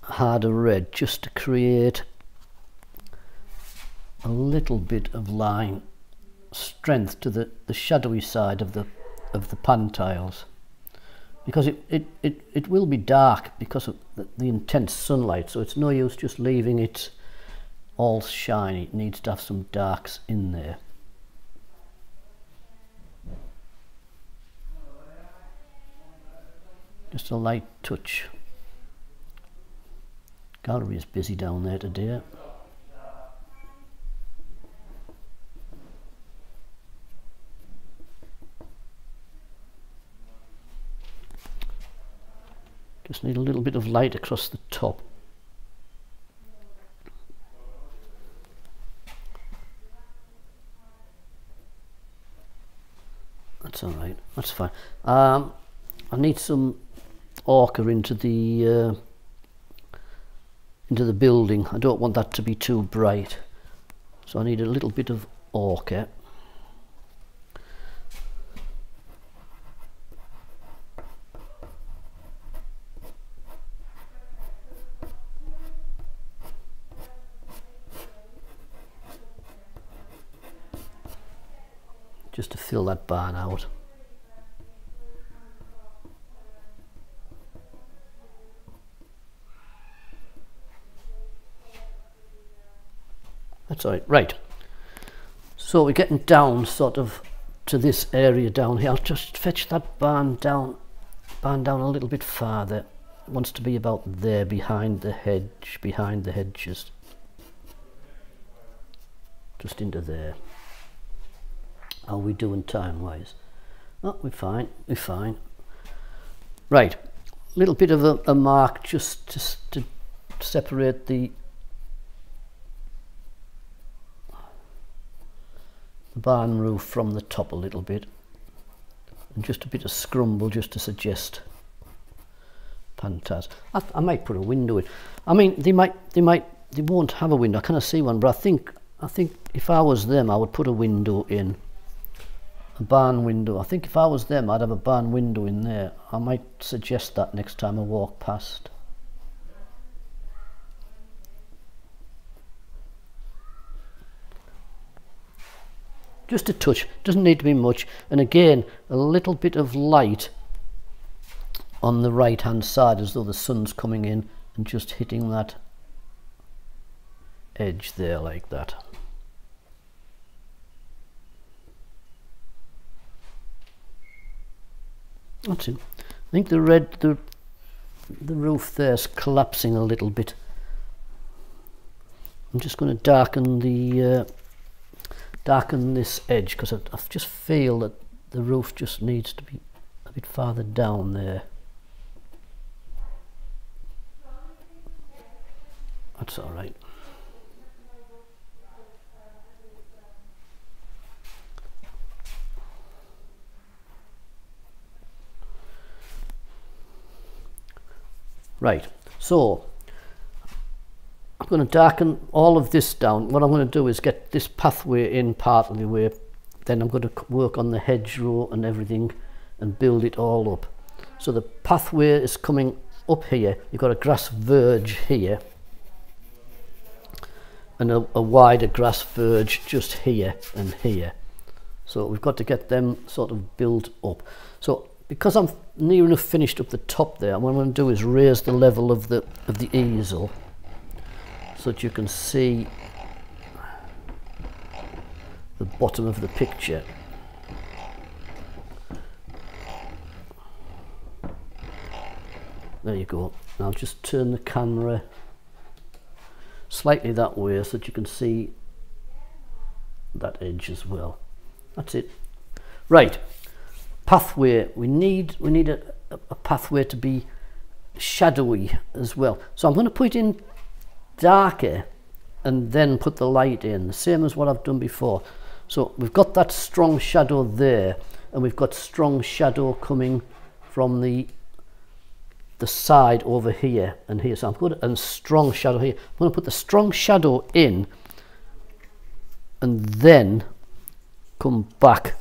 harder red, just to create a little bit of line strength to the shadowy side of the pan tiles, because it will be dark because of the intense sunlight, so it's no use just leaving it all shiny. It needs to have some darks in there. Just a light touch. Gallery is busy down there today. Just need a little bit of light across the top. That's all right. That's fine. I need some ochre into the building. I don't want that to be too bright, so I need a little bit of ochre. Just to fill that barn out. That's all right. Right. So we're getting down sort of to this area down here. I'll just fetch that barn down a little bit farther. It wants to be about there, behind the hedge, behind the hedges. Just into there. How are we doing time-wise? Oh, we're fine, we're fine. Right, a little bit of a mark just to separate the barn roof from the top a little bit. And just a bit of scrumble just to suggest Pantaz. I might put a window in. I mean, they won't have a window. I kind of see one, but I think if I was them, I would put a window in. A barn window. I think if I was them, I'd have a barn window in there. I might suggest that next time I walk past. Just a touch, doesn't need to be much, and again a little bit of light on the right hand side as though the sun's coming in and just hitting that edge there like that. That's it. I think the roof there's collapsing a little bit. I'm just going to darken this edge because I just feel that the roof just needs to be a bit farther down there. That's all right. Right, so I'm going to darken all of this down. What I'm going to do is get this pathway in part of the way, then I'm going to work on the hedgerow and everything and build it all up. So the pathway is coming up here. You've got a grass verge here and a wider grass verge just here and here. So we've got to get them sort of built up. So because I'm near enough finished up the top there, what I'm going to do is raise the level of the easel so that you can see the bottom of the picture. There you go. Now I'll just turn the camera slightly that way so that you can see that edge as well. That's it. Right. Pathway, we need a pathway to be shadowy as well, so I'm going to put it in darker and then put the light in, the same as what I've done before. So we've got that strong shadow there and we've got strong shadow coming from the side over here and here, so I'm going to, and strong shadow here. I'm going to put the strong shadow in and then come back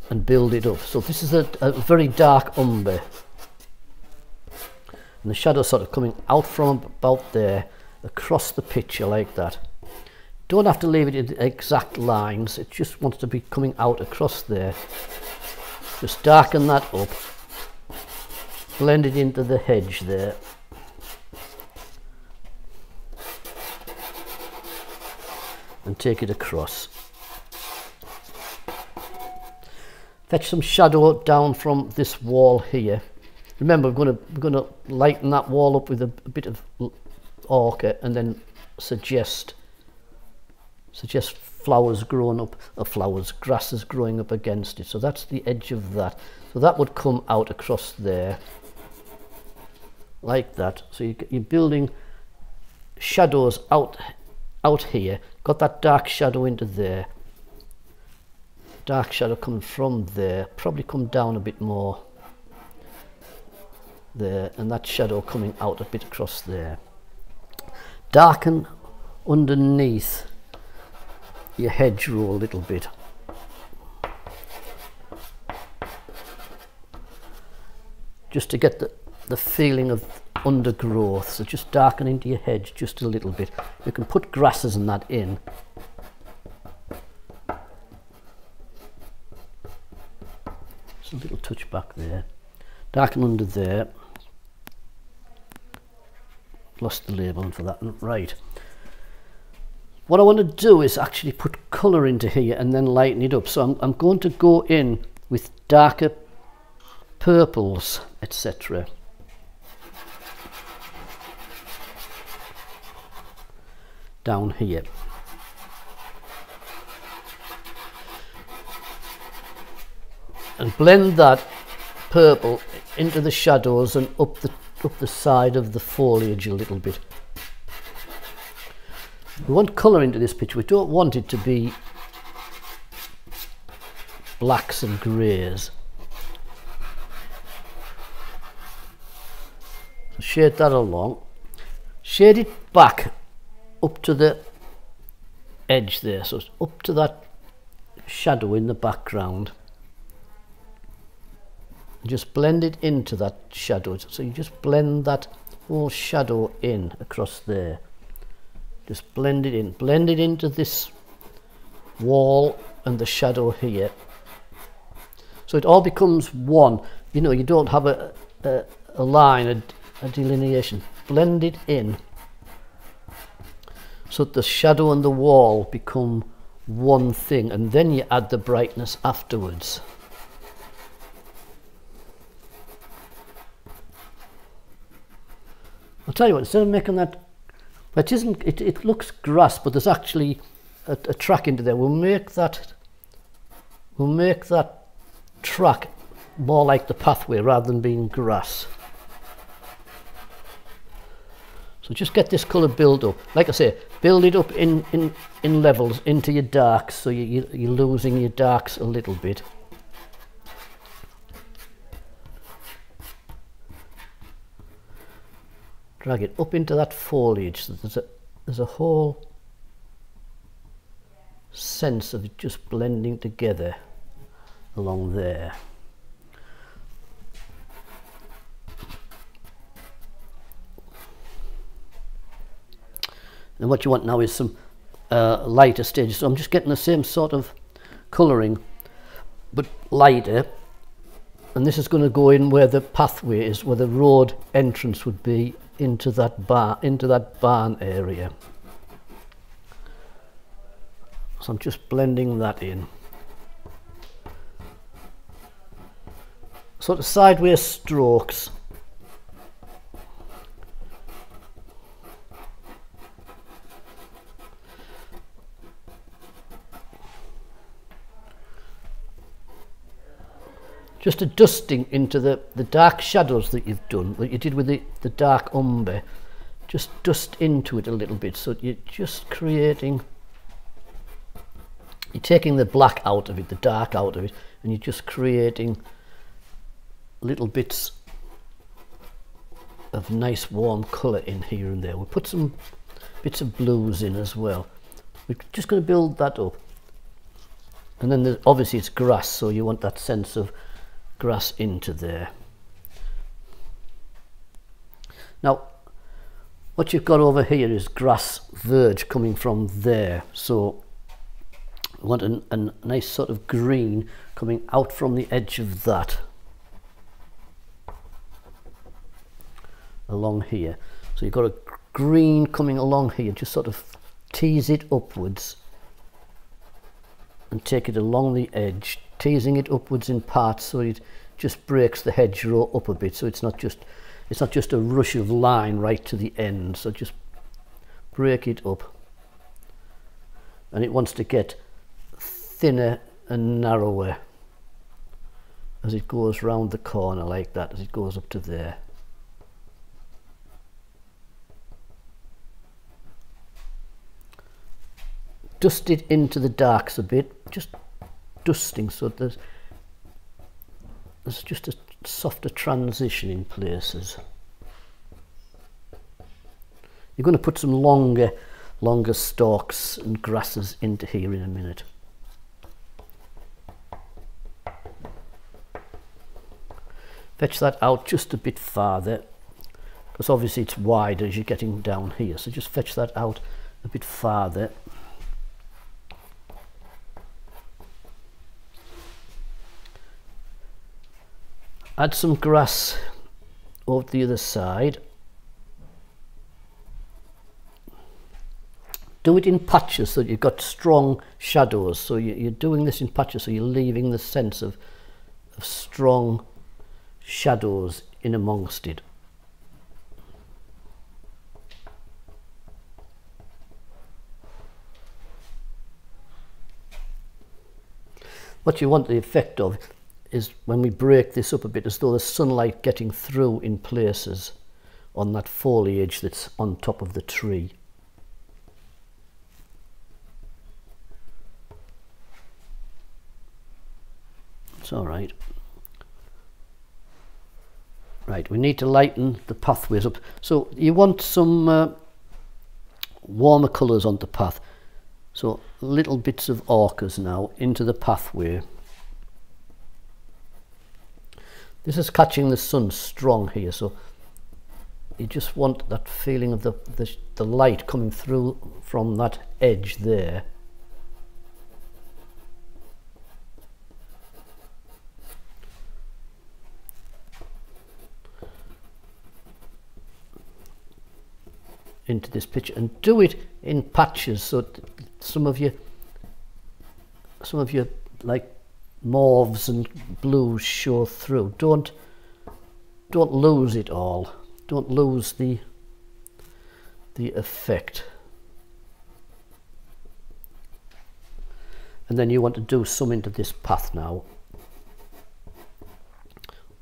and build it up. So this is a very dark umber and the shadow sort of coming out from about there across the picture like that. Don't have to leave it in exact lines, it just wants to be coming out across there. Just darken that up, blend it into the hedge there. And take it across. Fetch some shadow down from this wall here. Remember, we're going to lighten that wall up with a bit of ochre and then suggest flowers growing up, grasses growing up against it. So that's the edge of that. So that would come out across there like that. So you're building shadows out here. Got that dark shadow into there. Dark shadow coming from there, probably come down a bit more there, and that shadow coming out a bit across there. Darken underneath your hedgerow a little bit. Just to get the feeling of undergrowth, so just darken into your hedge just a little bit. You can put grasses and that in. A little touch back there, darken under there. Lost the labelling for that one. Right, what I want to do is actually put colour into here and then lighten it up. So I'm going to go in with darker purples, etc. down here. And blend that purple into the shadows and up the side of the foliage a little bit. We want colour into this picture. We don't want it to be blacks and greys. shade that along, shade it back up to the edge there, so it's up to that shadow in the background. Just blend it into that shadow, so you just blend that whole shadow in across there. Just blend it into this wall and the shadow here, so it all becomes one. You know, you don't have a line, a delineation. Blend it in so that the shadow and the wall become one thing, and then you add the brightness afterwards. I'll tell you what, instead of making that, it looks grass, but there's actually a track into there. We'll make that track more like the pathway rather than being grass. So just get this colour build up. Like I say, build it up in levels into your darks, so you're losing your darks a little bit. Drag it up into that foliage, so there's a whole sense of it just blending together along there. And what you want now is some lighter stages. So I'm just getting the same sort of colouring, but lighter. And this is going to go in where the pathway is, where the road entrance would be into that barn area. So I'm just blending that in. Sort of sideways strokes. Just a dusting into the dark shadows that you've done, that you did with the dark umber. Just dust into it a little bit, so you're just creating, you're taking the black out of it, the dark out of it, and you're just creating little bits of nice warm colour in here and there. We'll put some bits of blues in as well. We're just going to build that up. And then obviously it's grass, so you want that sense of grass into there. Now what you've got over here is grass verge coming from there, so you want a nice sort of green coming out from the edge of that along here. So you've got a green coming along here, just sort of tease it upwards and take it along the edge, teasing it upwards in parts so it just breaks the hedgerow up a bit, so it's not just a rush of line right to the end. So just break it up, and it wants to get thinner and narrower as it goes round the corner like that, as it goes up to there. Dust it into the darks a bit, just dusting, so there's just a softer transition in places. You're going to put some longer stalks and grasses into here in a minute. Fetch that out just a bit farther, because obviously it's wider as you're getting down here, so just fetch that out a bit farther. Add some grass over the other side. Do it in patches so that you've got strong shadows. So you're doing this in patches, so you're leaving the sense of strong shadows in amongst it. What you want the effect of is when we break this up a bit, as though there's sunlight getting through in places on that foliage that's on top of the tree. It's all right. Right, we need to lighten the pathways up. So you want some warmer colours on the path. So little bits of ochres now into the pathway. This is catching the sun strong here, so you just want that feeling of the light coming through from that edge there. Into this picture, and do it in patches, so some of your like mauves and blues show through. Don't lose it all. Don't lose the effect. And then you want to do some into this path now.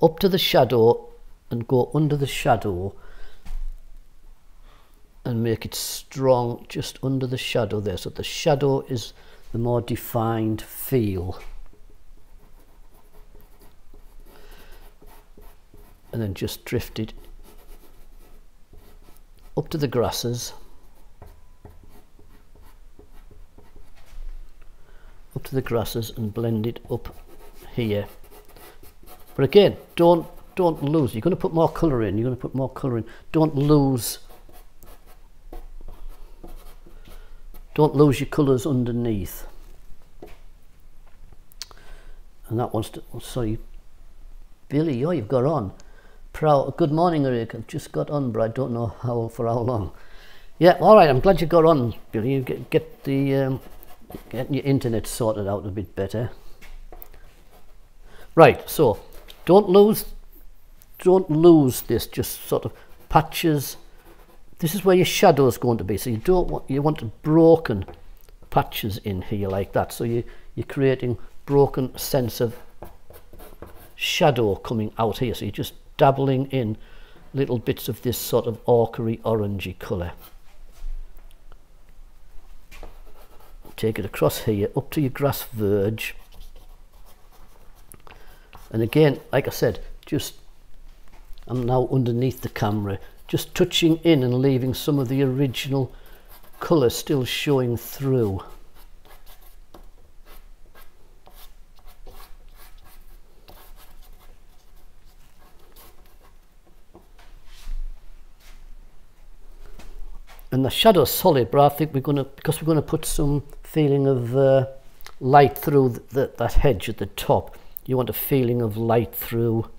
Up to the shadow and go under the shadow and make it strong just under the shadow there, so the shadow is the more defined feel. And then just drift it up to the grasses, and blend it up here. But again, don't lose. You're going to put more colour in. Don't lose your colours underneath. And that wants to, sorry, Billy, oh, you've got on. Proud. Good morning, Eric. I've just got on, but I don't know for how long. Yeah, all right. I'm glad you got on, Billy. You get the getting your internet sorted out a bit better. Right. So don't lose this. Just sort of patches. This is where your shadow is going to be. So you want broken patches in here like that. So you're creating broken sense of shadow coming out here. So you're just dabbling in little bits of this sort of ochre-y, orangey colour. Take it across here up to your grass verge, and again, like I said, I'm now underneath the camera, just touching in and leaving some of the original colour still showing through. And the shadow's solid, but I think because we're going to put some feeling of light through that hedge at the top, you want a feeling of light through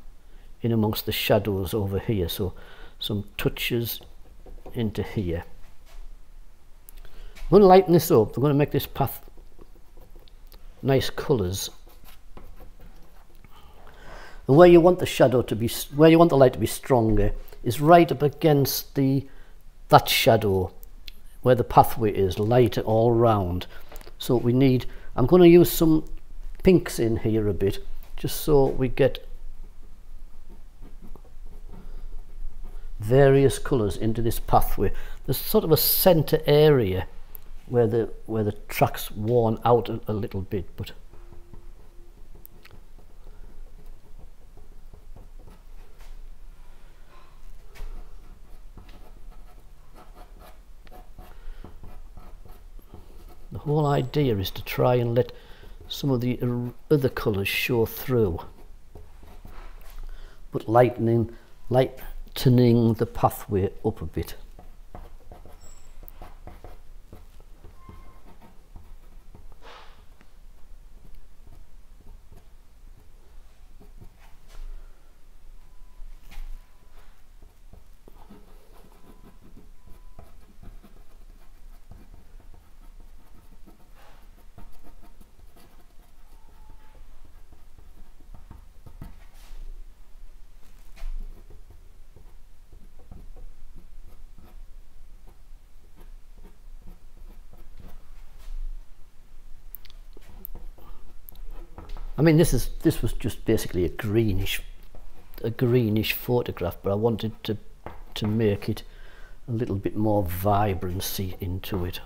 in amongst the shadows over here. So some touches into here. I'm going to lighten this up. I'm going to make this path nice colours. And where you want the shadow to be, where you want the light to be stronger, is right up against that shadow where the pathway is, lighter all round. So we need, I'm going to use some pinks in here a bit, just so we get various colours into this pathway. There's sort of a centre area where the track's worn out a little bit, but the whole idea is to try and let some of the other colours show through, but lightening the pathway up a bit. I mean, this was just basically a greenish photograph, but I wanted to make it a little bit more vibrancy into it.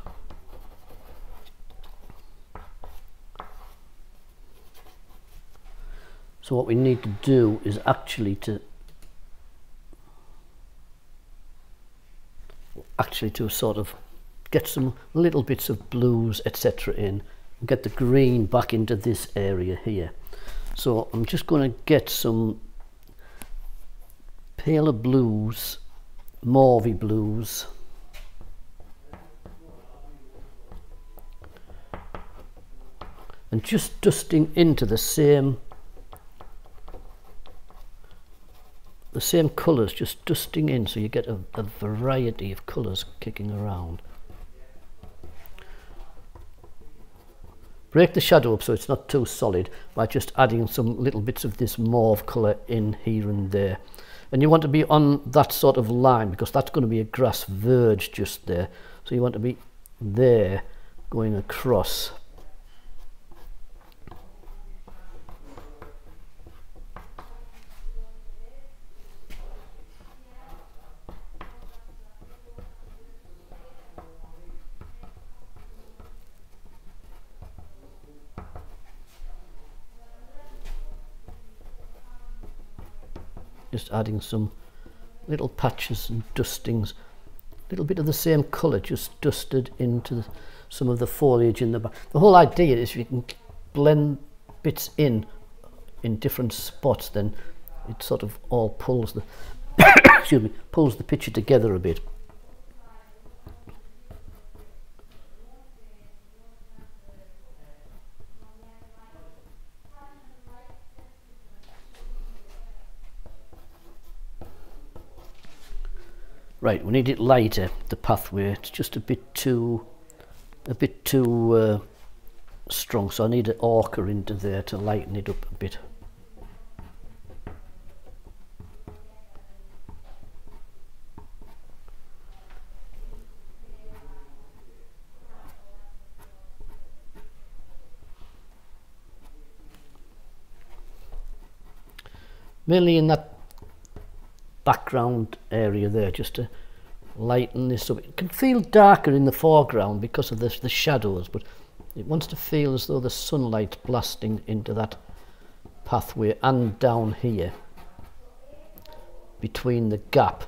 So what we need to do is actually to actually to sort of get some little bits of blues etc. in and get the green back into this area here. So I'm just going to get some paler blues, mauvey blues, and just dusting into the same colours, just dusting in so you get a variety of colours kicking around. Break the shadow up so it's not too solid by just adding some little bits of this mauve colour in here and there. And you want to be on that sort of line because that's going to be a grass verge just there. So you want to be there going across. Just adding some little patches and dustings, a little bit of the same colour just dusted into some of the foliage in the back. The whole idea is you can blend bits in different spots, then it sort of all pulls the excuse me, pulls the picture together a bit. Right, we need it lighter, the pathway. It's just a bit too strong, so I need an ochre into there to lighten it up a bit. Mainly in that background area there, just to lighten this up. It can feel darker in the foreground because of the shadows, but it wants to feel as though the sunlight's blasting into that pathway and down here between the gap.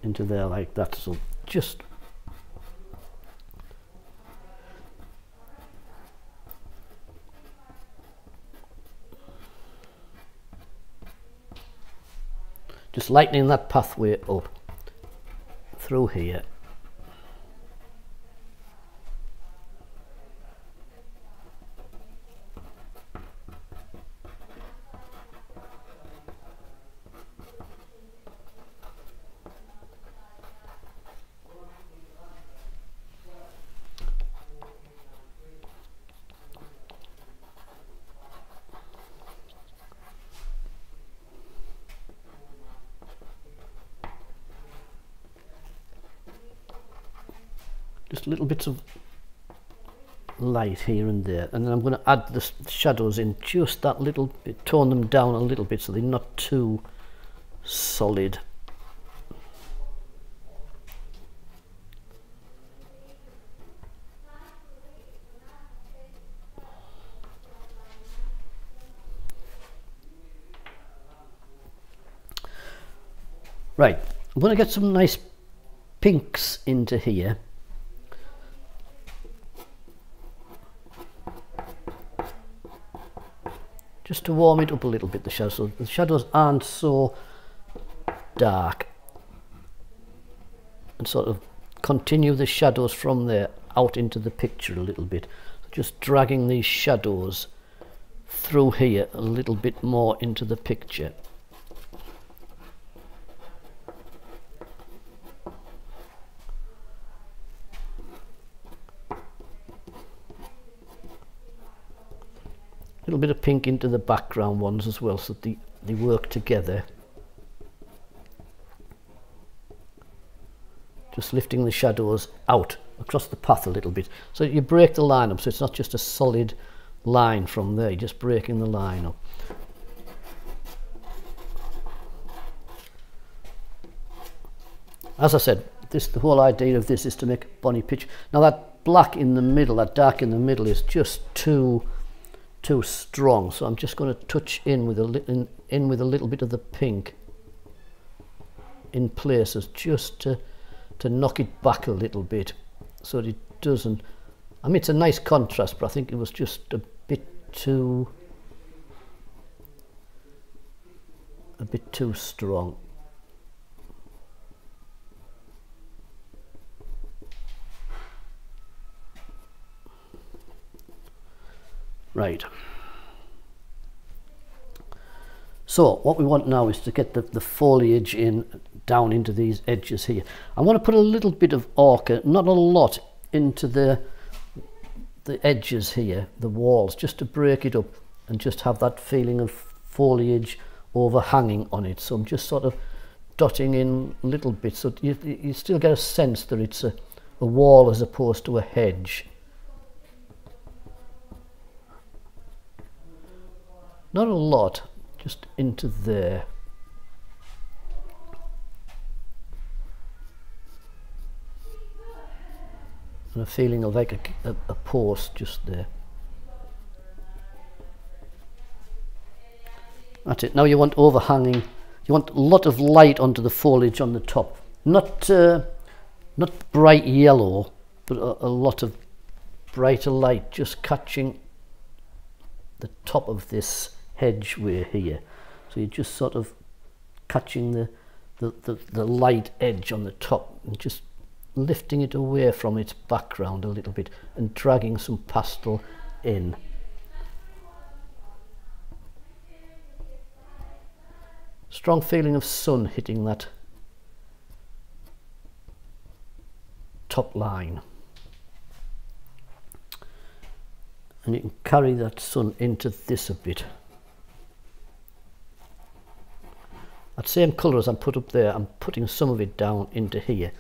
Into there like that, so just lightening that pathway up through here. Just little bits of light here and there, and then I'm going to add the shadows in just that little bit, tone them down a little bit so they're not too solid. Right, I'm going to get some nice pinks into here. Just to warm it up a little bit, the shadows, so the shadows aren't so dark, and sort of continue the shadows from there out into the picture a little bit. So just dragging these shadows through here a little bit more into the picture. A little bit of pink into the background ones as well, so that they work together. Just lifting the shadows out across the path a little bit, so you break the line up, so it's not just a solid line from there, you're just breaking the line up. As I said, This, the whole idea of this is to make a bonny picture. Now that black in the middle, that dark in the middle, is just too strong. So I'm just going to touch in with a little bit of the pink in places, just to knock it back a little bit, so that it doesn't. I mean, it's a nice contrast, but I think it was just a bit too strong. Right. So what we want now is to get the foliage in down into these edges here. I want to put a little bit of ochre, not a lot, into the edges here, the walls, just to break it up and just have that feeling of foliage overhanging on it. So I'm just sort of dotting in little bits, so you still get a sense that it's a wall as opposed to a hedge. Not a lot, just into there. And a feeling of like a post just there. That's it. Now you want overhanging, you want a lot of light onto the foliage on the top. Not bright yellow, but a lot of brighter light just catching the top of this hedgeway here. So you're just sort of catching the light edge on the top and just lifting it away from its background a little bit and dragging some pastel in. Strong feeling of sun hitting that top line. And you can carry that sun into this a bit. That same colour as I put up there, I'm putting some of it down into here.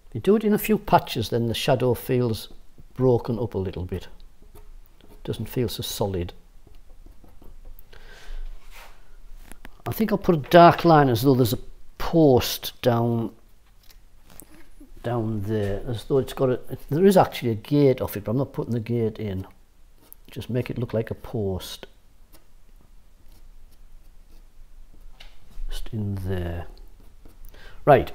If you do it in a few patches, then the shadow feels broken up a little bit. It doesn't feel so solid. I think I'll put a dark line as though there's a post down there, as though it's got there is actually a gate off it, but I'm not putting the gate in. Just make it look like a post. Just in there. Right.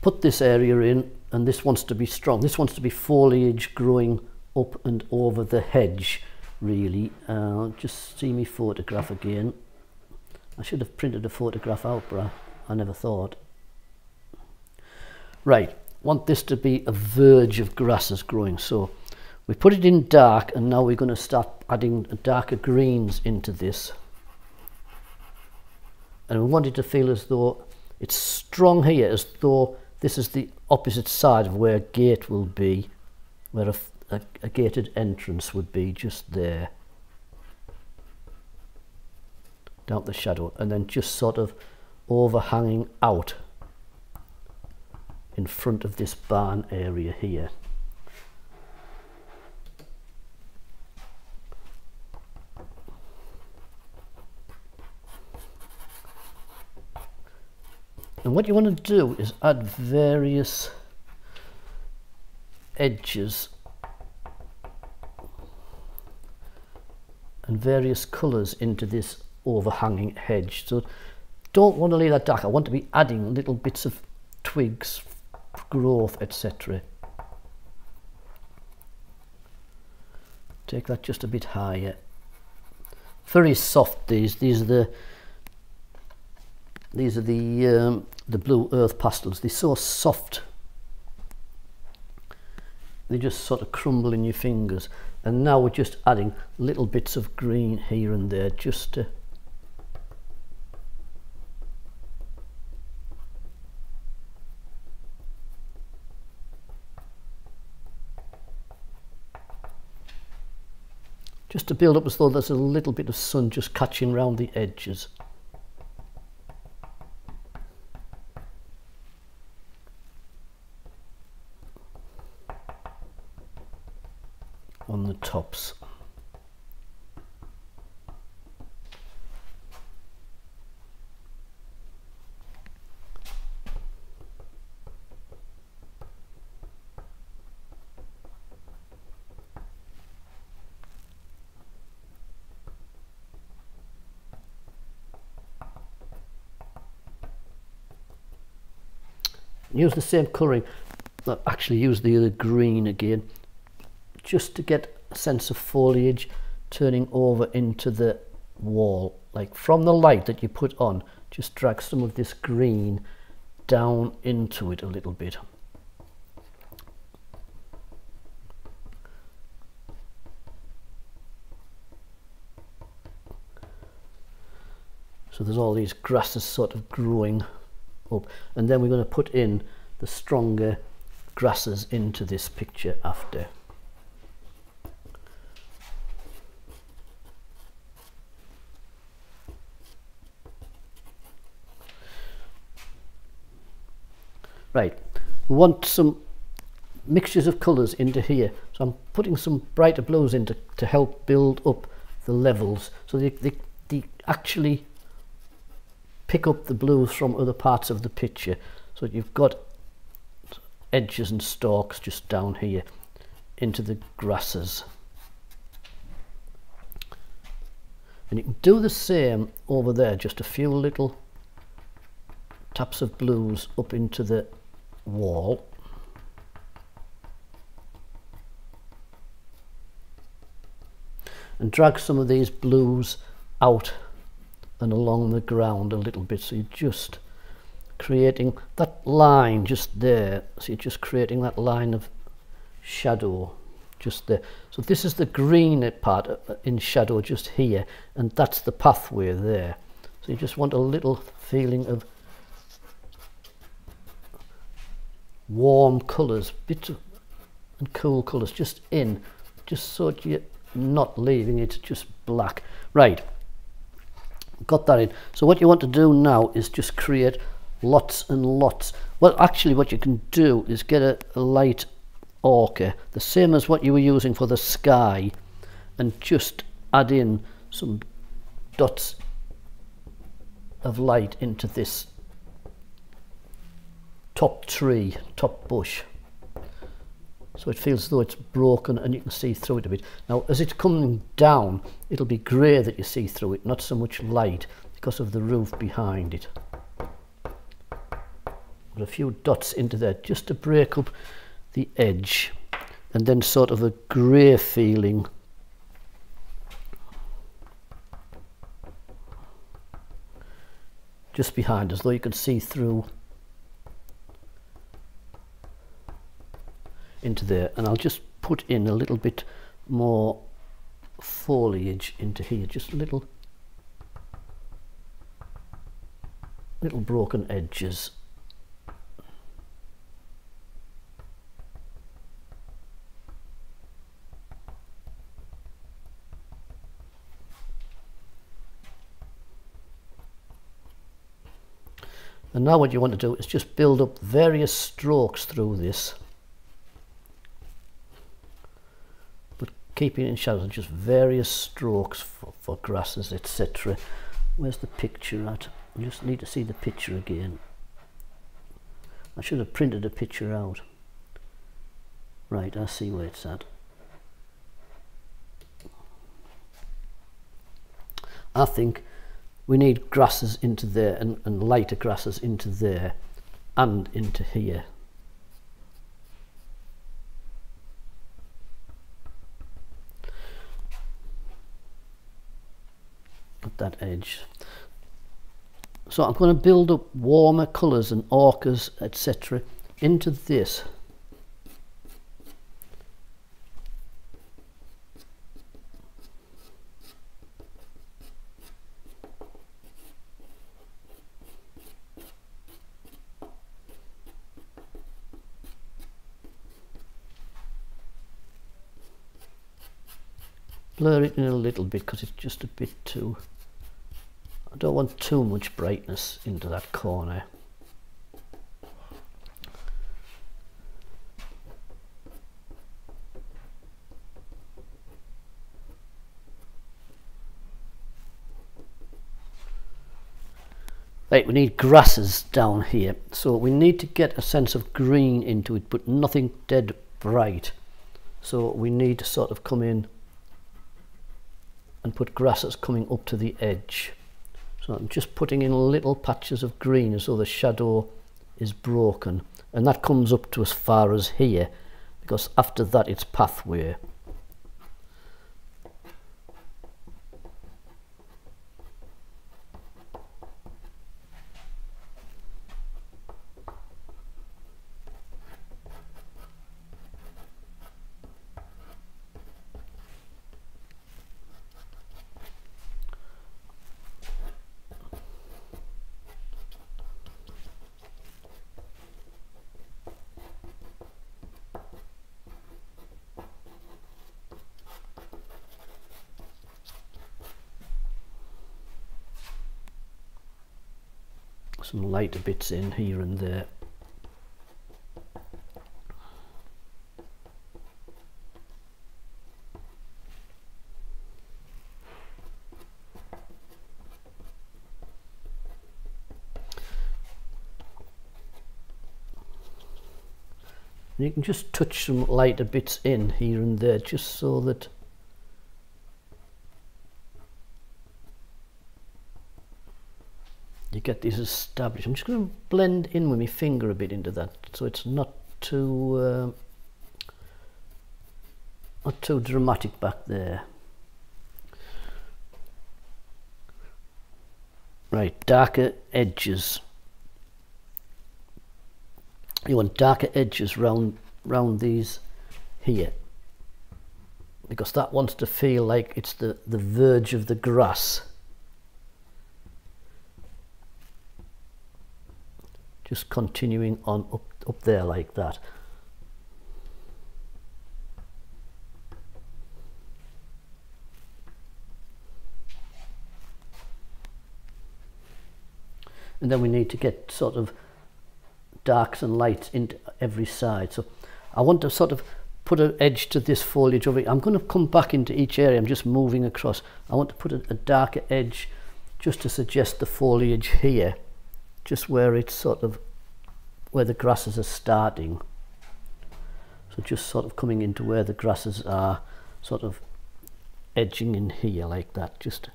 Put this area in, and this wants to be strong. This wants to be foliage growing up and over the hedge, really. Just see me photograph again. I should have printed a photograph out, but I never thought. Right, want this to be a verge of grasses growing, so we put it in dark, and now we're going to start adding darker greens into this. And we want it to feel as though it's strong here, as though this is the opposite side of where a gate will be, where a gated entrance would be, just there. Down the shadow, and then just sort of overhanging out in front of this barn area here. And what you want to do is add various edges and various colours into this overhanging hedge. So don't want to leave that dark. I want to be adding little bits of twigs, growth, etc. Take that just a bit higher. Very soft. These are the blue earth pastels. They're so soft. They just sort of crumble in your fingers. And now we're just adding little bits of green here and there, just to build up as though there's a little bit of sun just catching round the edges. on the tops. Use the same colouring, actually use the other green again, just to get a sense of foliage turning over into the wall. Like from the light that you put on, just drag some of this green down into it a little bit. So there's all these grasses sort of growing up, and then we're going to put in the stronger grasses into this picture after. Right, we want some mixtures of colours into here, so I'm putting some brighter blues in to help build up the levels, so they actually pick up the blues from other parts of the picture, so that you've got edges and stalks just down here into the grasses. And you can do the same over there, just a few little taps of blues up into the wall. And drag some of these blues out and along the ground a little bit, so you're just creating that line just there, so you're just creating that line of shadow just there. So this is the green part in shadow just here, and that's the pathway there. So you just want a little feeling of warm colours, bits of, and cool colours just in, just so that you're not leaving it just black. Right, got that in. So what you want to do now is just create lots and lots. Well, actually what you can do is get a light ochre, the same as what you were using for the sky, and just add in some dots of light into this top tree, top bush, so it feels as though it's broken and you can see through it a bit. Now as it's coming down, it'll be grey that you see through it, not so much light, because of the roof behind it. Put a few dots into there just to break up the edge, and then sort of a grey feeling just behind, as though you can see through into there. And I'll just put in a little bit more foliage into here, just little broken edges. And now what you want to do is just build up various strokes through this, but keeping it in shadows, just various strokes for grasses, etc. Where's the picture at? I just need to see the picture again. I should have printed a picture out. Right, I see where it's at. I think we need grasses into there, and lighter grasses into there and into here. At that edge. So I'm going to build up warmer colours and ochres, etc. into this. Blur it in a little bit because it's just a bit too, I don't want too much brightness into that corner. Right, we need grasses down here, so we need to get a sense of green into it, but nothing dead bright. So we need to sort of come in and put grasses coming up to the edge. So I'm just putting in little patches of green as though the shadow is broken, and that comes up to as far as here, because after that it's pathway. Some lighter bits in here and there. And you can just touch some lighter bits in here and there, just so that you get these established. I'm just going to blend in with my finger a bit into that, so it's not too dramatic back there. Right, darker edges. You want darker edges round these here, because that wants to feel like it's the verge of the grass. Just continuing on up there like that. And then we need to get sort of darks and lights into every side. So I want to sort of put an edge to this foliage over here. I'm going to come back into each area. I'm just moving across. I want to put a darker edge just to suggest the foliage here, just where it's sort of where the grasses are starting. So just sort of coming into where the grasses are, sort of edging in here like that. Just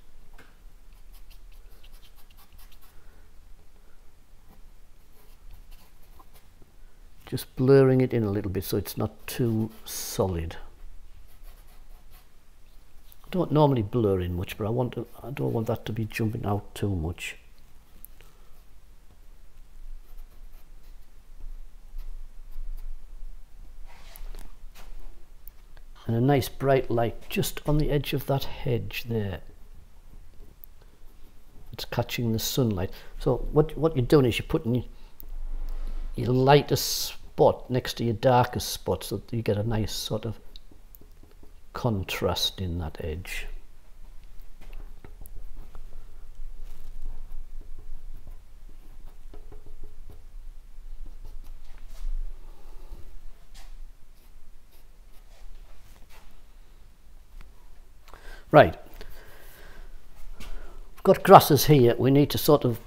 blurring it in a little bit so it's not too solid. I don't normally blur in much, but I don't want that to be jumping out too much. And a nice bright light just on the edge of that hedge there. It's catching the sunlight. So what you're doing is you're putting your lightest spot next to your darkest spot, so that you get a nice sort of contrast in that edge. Right, we've got grasses here. We need to sort of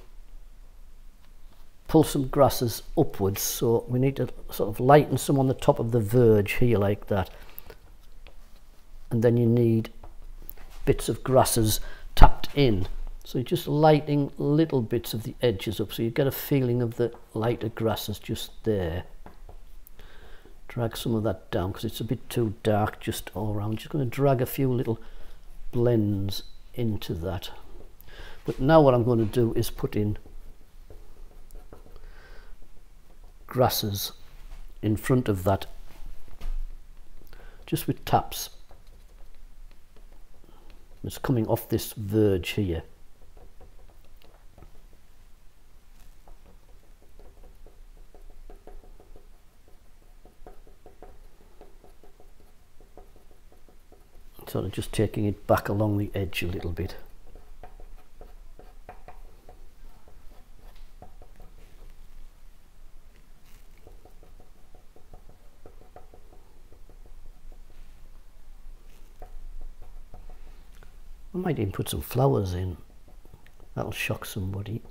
pull some grasses upwards, so we need to sort of lighten some on the top of the verge here like that, and then you need bits of grasses tapped in, so you're just lighting little bits of the edges up so you get a feeling of the lighter grasses just there. Drag some of that down because it's a bit too dark just all around. Just going to drag a few little blends into that. But now what I'm going to do is put in grasses in front of that, just with taps. It's coming off this verge here. Sort of just taking it back along the edge a little bit. I might even put some flowers in. That'll shock somebody.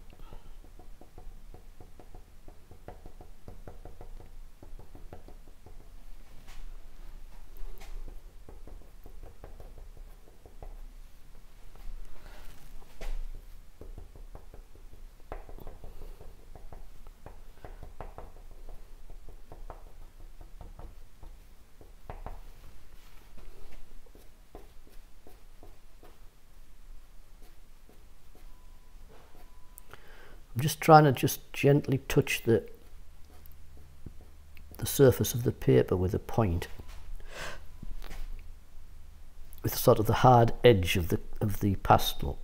I'm just trying to just gently touch the surface of the paper with a point, with sort of the hard edge of the pastel.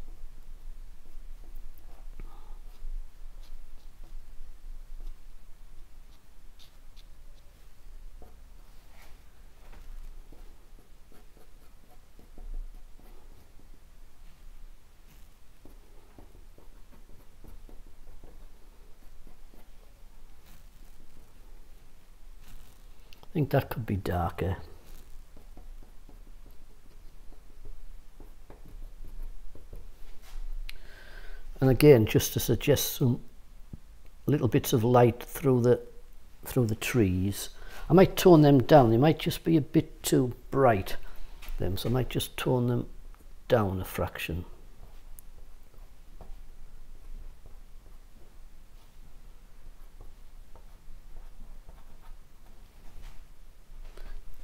I think that could be darker. And again, just to suggest some little bits of light through the trees. I might tone them down. They might just be a bit too bright, them, so I might just tone them down a fraction.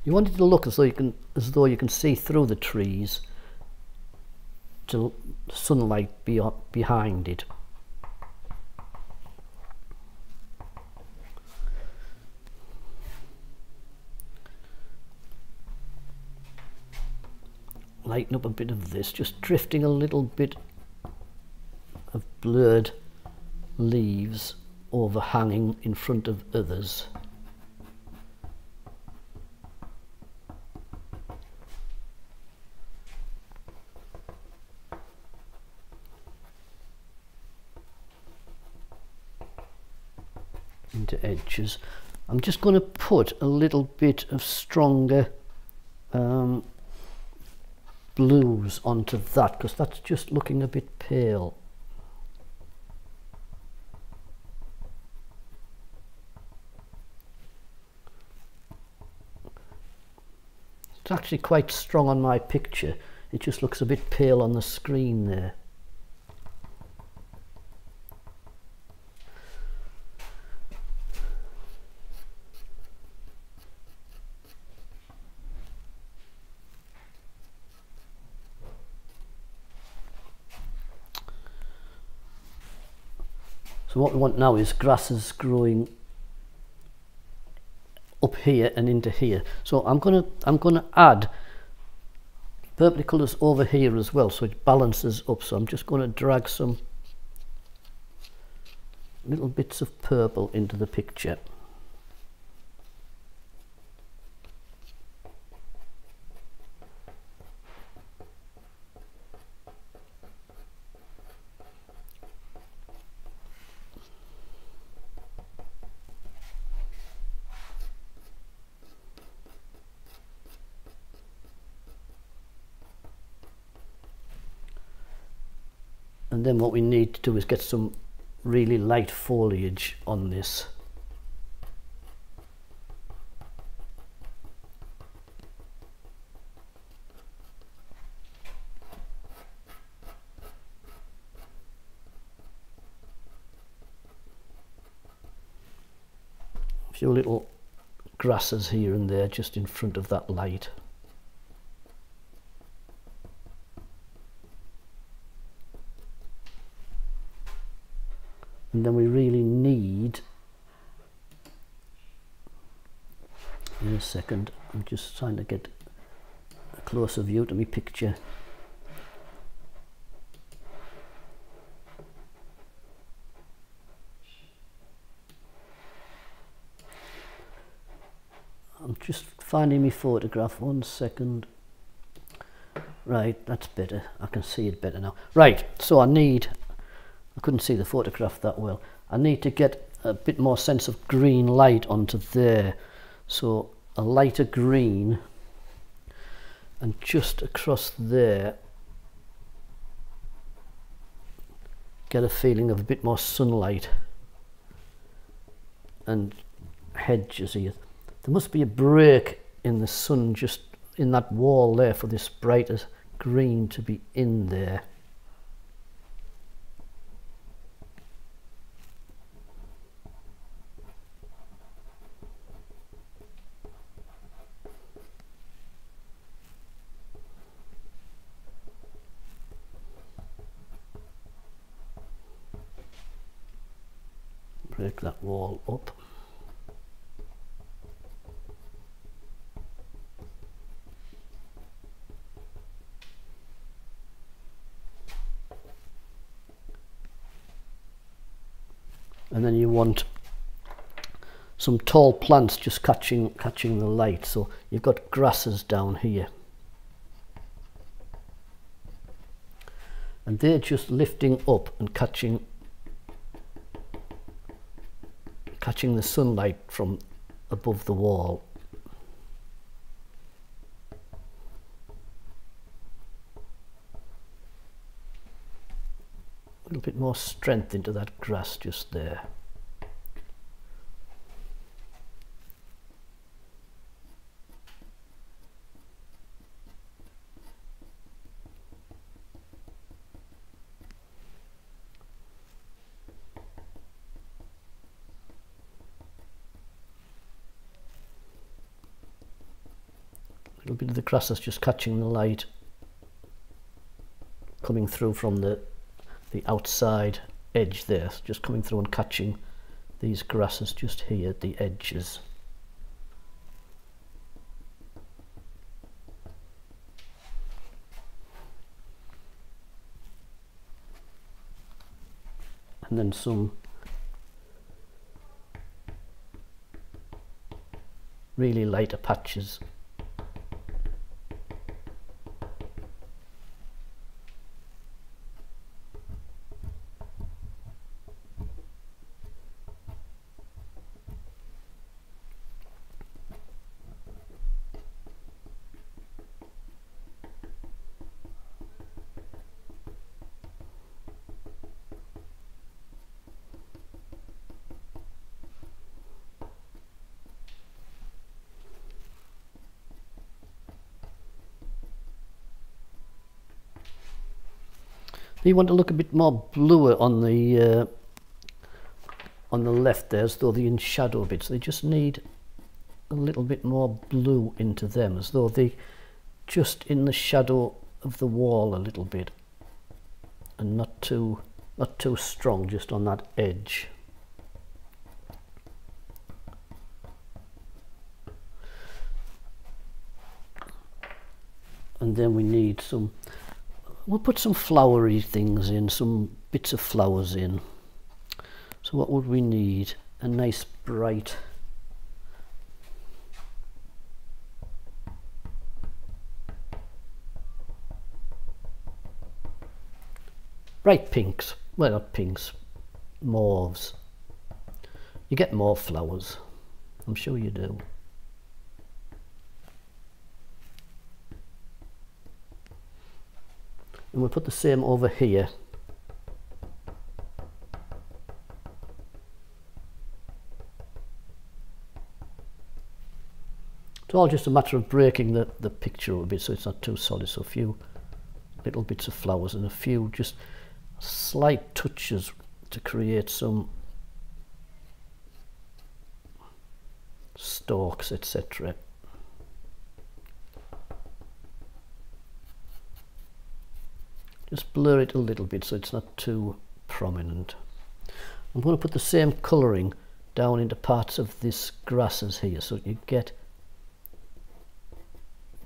You want it to look as though you can see through the trees to sunlight behind it. Lighten up a bit of this, just drifting a little bit of blurred leaves overhanging in front of others. Into edges. I'm just going to put a little bit of stronger blues onto that, because that's just looking a bit pale. It's actually quite strong on my picture. It just looks a bit pale on the screen there. So what we want now is grasses growing up here and into here. So I'm gonna add purpley colours over here as well, so it balances up. So I'm just going to drag some little bits of purple into the picture. And then what we need to do is get some really light foliage on this. A few little grasses here and there just in front of that light. And then we really need, in a second, I'm just trying to get a closer view to my picture. I'm just finding my photograph, 1 second. Right, that's better. I can see it better now. Right, so I couldn't see the photograph that well. I need to get a bit more sense of green light onto there. So a lighter green, and just across there get a feeling of a bit more sunlight and hedges here. There must be a break in the sun just in that wall there for this brighter green to be in there. break that wall up. And then you want some tall plants just catching the light. So you've got grasses down here. And they're just lifting up and catching the sunlight from above the wall. A little bit more strength into that grass just there. A little bit of the grass is just catching the light coming through from the outside edge there, so just coming through and catching these grasses just here at the edges. And then some really lighter patches. You want to look a bit more bluer on the left there, as though they're in shadow bits. They just need a little bit more blue into them, as though they just in the shadow of the wall a little bit, and not too strong, just on that edge. And then we need some. We'll put some flowery things in, some bits of flowers in. So what would we need? A nice bright pinks. Well, not pinks, mauves. You get more flowers, I'm sure you do. And we'll put the same over here. It's all just a matter of breaking the picture a bit so it's not too solid. So a few little bits of flowers and a few just slight touches to create some stalks, etc. Just blur it a little bit so it's not too prominent. I'm going to put the same colouring down into parts of this grasses here so you get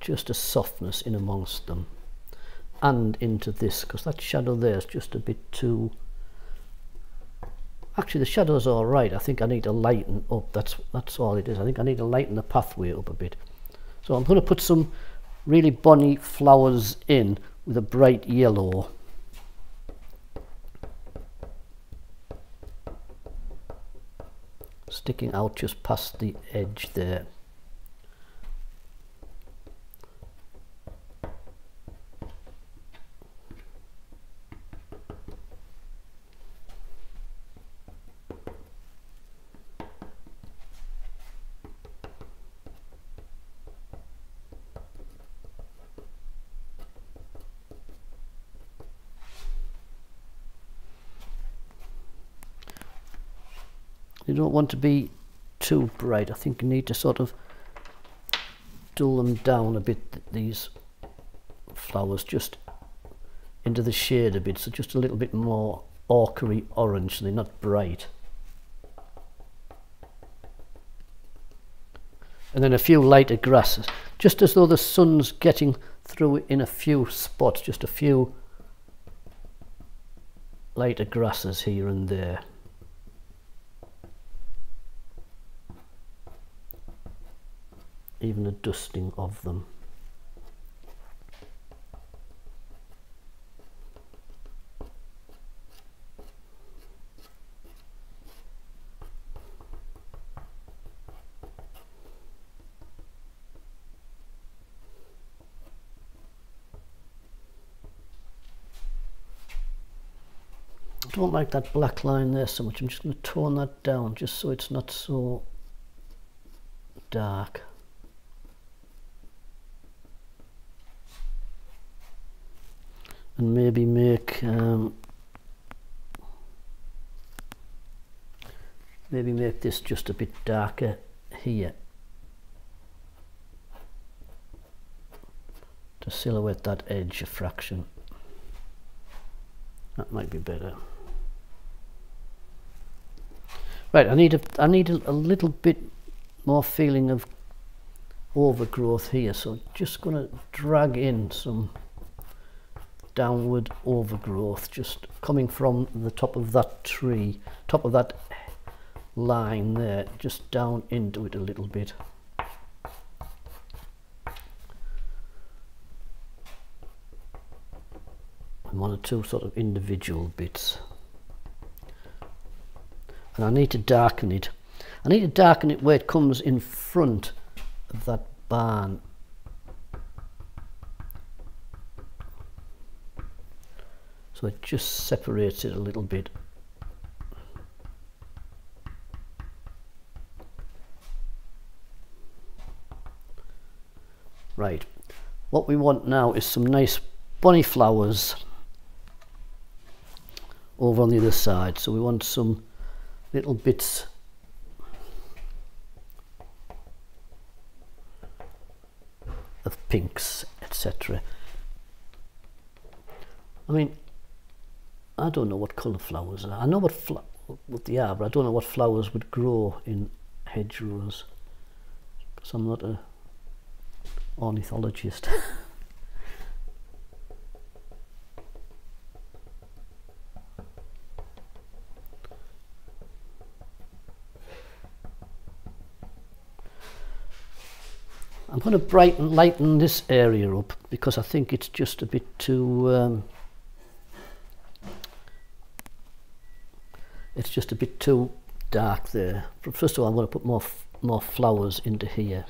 just a softness in amongst them, and into this, because that shadow there is just a bit too. Actually the shadow's all right. I think I need to lighten up. That's all it is. I think I need to lighten the pathway up a bit. So I'm going to put some really bonny flowers in with a bright yellow. Sticking out just past the edge there. You don't want to be too bright. I think you need to sort of dull them down a bit, these flowers, just into the shade a bit, so just a little bit more ochre orange, so they're not bright. and then a few lighter grasses, just as though the sun's getting through in a few spots, just a few lighter grasses here and there. Even a dusting of them. I don't like that black line there so much. I'm just going to tone that down just so it's not so dark. And maybe make this just a bit darker here to silhouette that edge a fraction. That might be better. Right, I need a little bit more feeling of overgrowth here, so I'm just going to drag in some downward overgrowth, just coming from the top of that tree, top of that line there, just down into it a little bit. And one or two sort of individual bits. And I need to darken it. I need to darken it where it comes in front of that barn. So it just separates it a little bit. Right, what we want now is some nice bunny flowers over on the other side. So we want some little bits of pinks, etc. I mean, I don't know what colour flowers are. I know what they are, but I don't know what flowers would grow in hedgerows, because I'm not a ornithologist. I'm going to lighten this area up because I think it's just a bit too dark there. But first of all, I'm going to put more flowers into here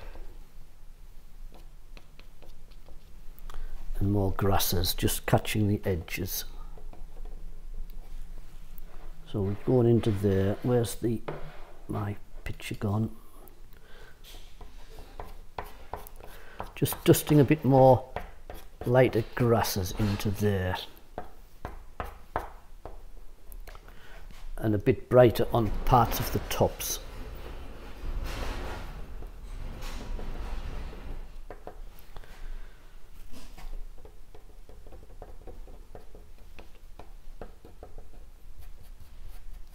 and more grasses, just catching the edges. So we're going into there. Where's my picture gone? Just dusting a bit more lighter grasses into there. And a bit brighter on parts of the tops.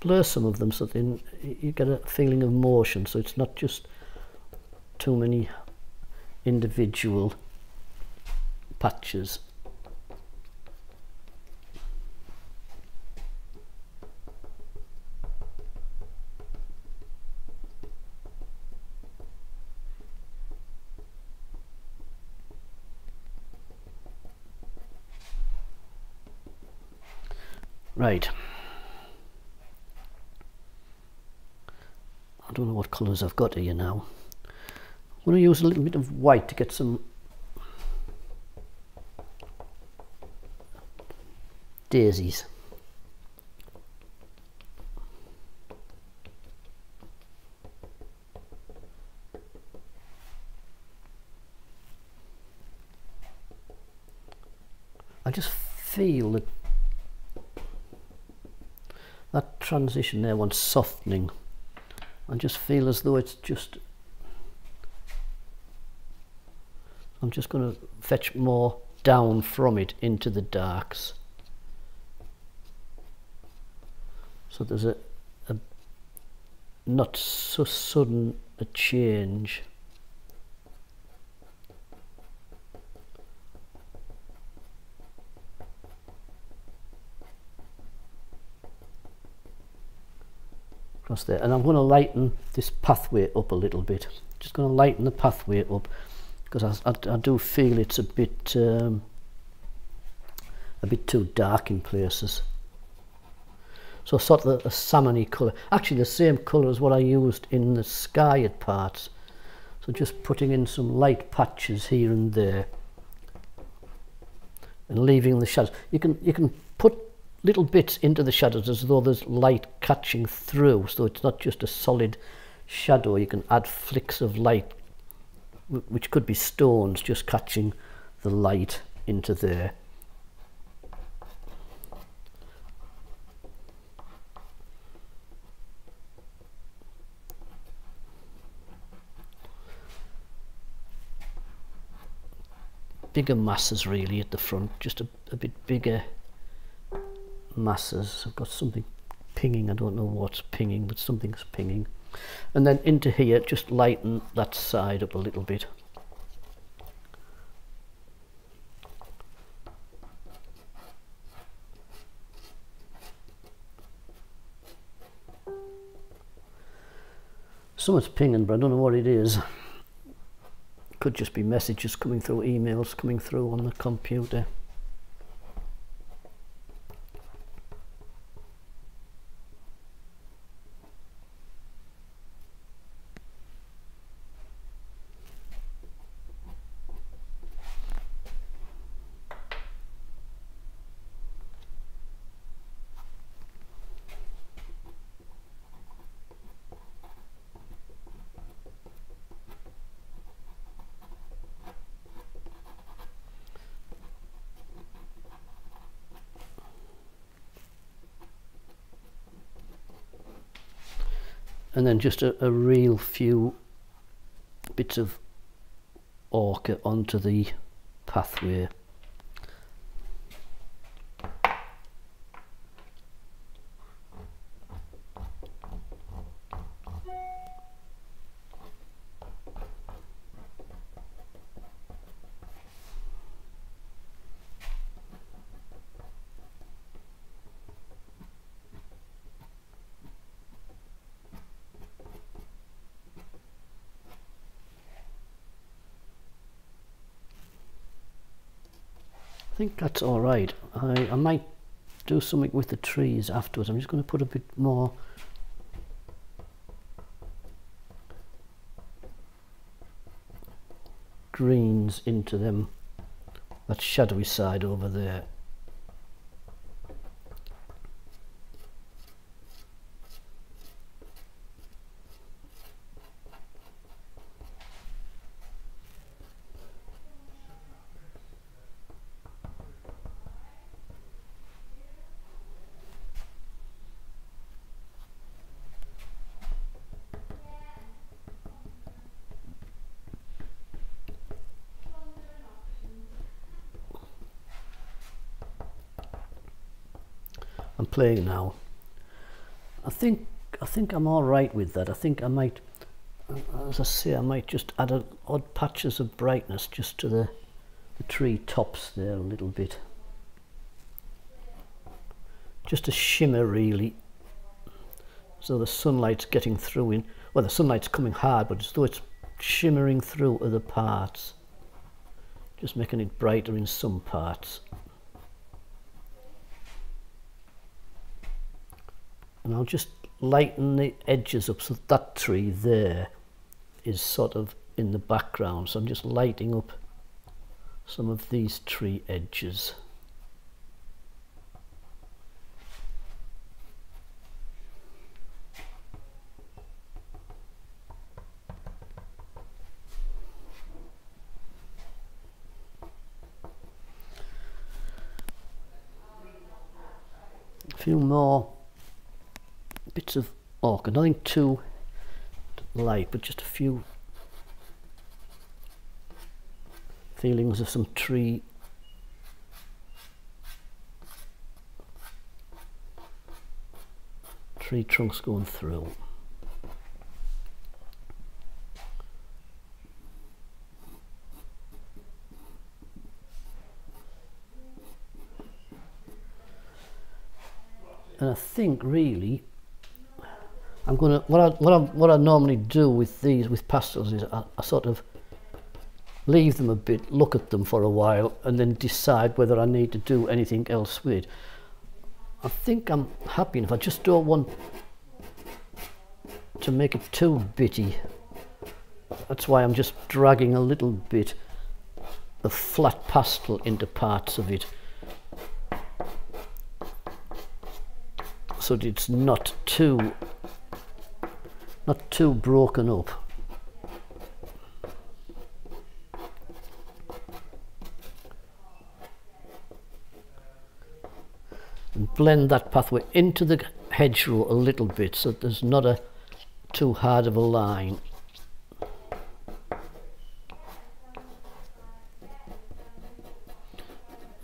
Blur some of them so then you get a feeling of motion, so it's not just too many individual patches. Right. I don't know what colours I've got here now. I'm going to use a little bit of white to get some daisies. I just feel that transition there wants softening. I just feel as though it's just... I'm just going to fetch more down from it into the darks. So there's a not so sudden a change. across there. And I'm going to lighten this pathway up a little bit. Just going to lighten the pathway up because I do feel it's a bit too dark in places. So sort of a salmony colour, actually the same colour as what I used in the skied parts. So just putting in some light patches here and there and leaving the shadows. You can put little bits into the shadows as though there's light catching through, so it's not just a solid shadow. You can add flicks of light, which could be stones just catching the light into there. Bigger masses really at the front, just a bit bigger masses. I've got something pinging, I don't know what's pinging, but something's pinging. And then into here, just lighten that side up a little bit. Something's pinging, but I don't know what it is. Could just be messages coming through, emails coming through on the computer. And then just a real few bits of ochre onto the pathway. I think that's all right. I might do something with the trees afterwards. I'm just going to put a bit more greens into them, that shadowy side over there. I'm playing now. I think I'm all right with that. I think I might, as I say, I might just add odd patches of brightness just to the tree tops there a little bit. Just a shimmer really, so the sunlight's getting through in, well, the sunlight's coming hard, but as though it's shimmering through other parts, just making it brighter in some parts. And I'll just lighten the edges up so that tree there is sort of in the background. So I'm just lighting up some of these tree edges. A few more bits of ochre, nothing too light, but just a few feelings of some tree trunks going through. And I think really what I normally do with these, with pastels, is I sort of leave them a bit, look at them for a while, and then decide whether I need to do anything else with it. I think I'm happy enough. I just don't want to make it too bitty. That's why I'm just dragging a little bit of flat pastel into parts of it, so that it's not too broken up. And blend that pathway into the hedgerow a little bit, so that there's not a too hard of a line.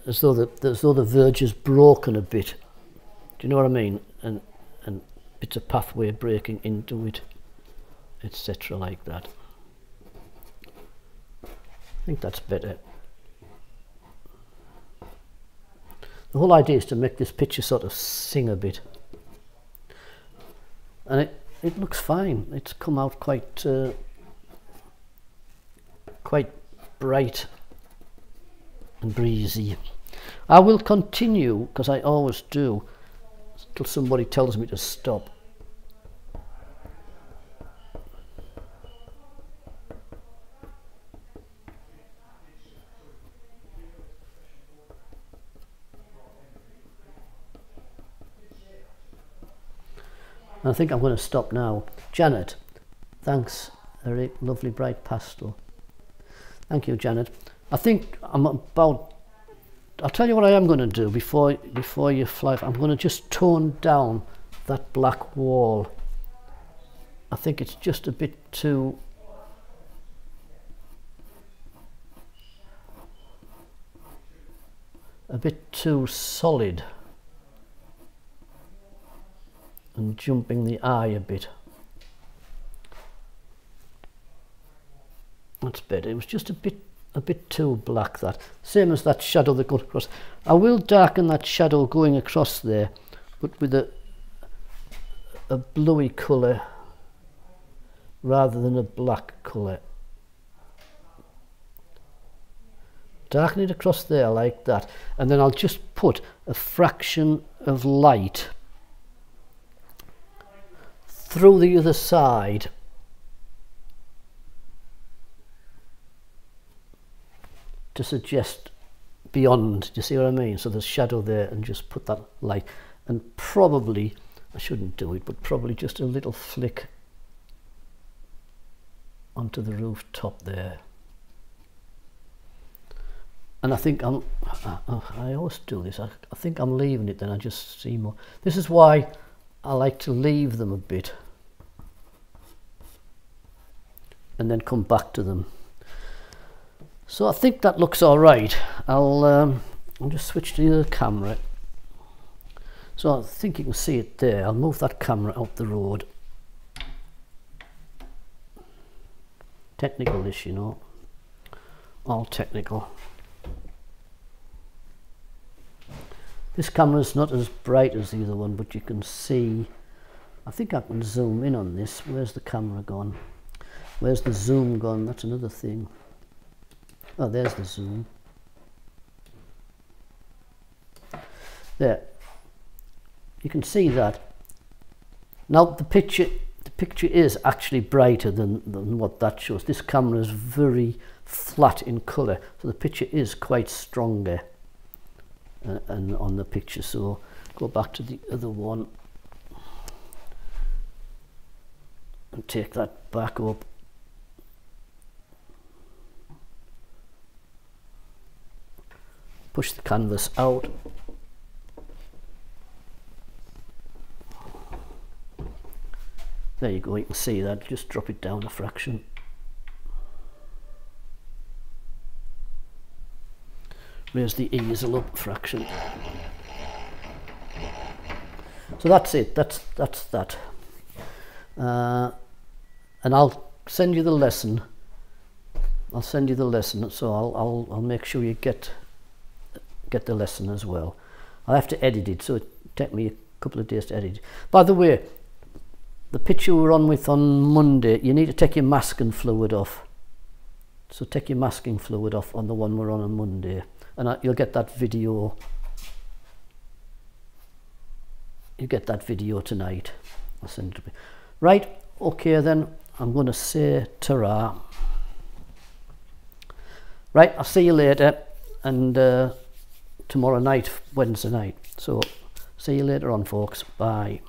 As though the verge is broken a bit. Do you know what I mean? And bits of pathway breaking into it, etc. like that. I think that's better. The whole idea is to make this picture sort of sing a bit. And it looks fine. It's come out quite bright and breezy. I will continue, because I always do, till somebody tells me to stop. I think I'm going to stop now. Janet, thanks. Very lovely bright pastel. Thank you, Janet. I think I'm about... I'll tell you what I am going to do before you fly. I'm going to just tone down that black wall. I think it's just a bit too... solid. And jumping the eye a bit. That's better. It was just a bit too black, that. Same as that shadow that goes across. I will darken that shadow going across there, but with a bluey colour rather than a black colour. Darken it across there like that, and then I'll just put a fraction of light through the other side to suggest beyond. Do you see what I mean? So there's shadow there, and just put that light, and probably, I shouldn't do it, but probably just a little flick onto the rooftop there. And I think I always do this, I think I'm leaving it, then I just see more. This is why I like to leave them a bit and then come back to them. So I think that looks all right. I'll just switch to the other camera. So I think you can see it there. I'll move that camera out the road. Technical this, you know. All technical. This camera's not as bright as the other one, but you can see. I think I can zoom in on this. Where's the camera gone? Where's the zoom gone? That's another thing. Oh, there's the zoom. There. You can see that. Now the picture is actually brighter than what that shows. This camera is very flat in colour, so the picture is quite stronger and on the picture. So go back to the other one and take that back up. Push the canvas out. There you go, you can see that. Just drop it down a fraction. Raise the easel up a fraction. So that's it, that's that. And I'll send you the lesson. I'll send you the lesson, so I'll make sure you get the lesson as well. I'll have to edit it, so it take me a couple of days to edit it. By the way, the picture we were on with on Monday, you need to take your masking fluid off. So take your masking fluid off on the one we're on Monday, and you'll get that video. You get that video tonight. I'll send it to me. Right, okay then, I'm going to say ta-ra. Right, I'll see you later, and tomorrow night, Wednesday night. So see you later on, folks. Bye.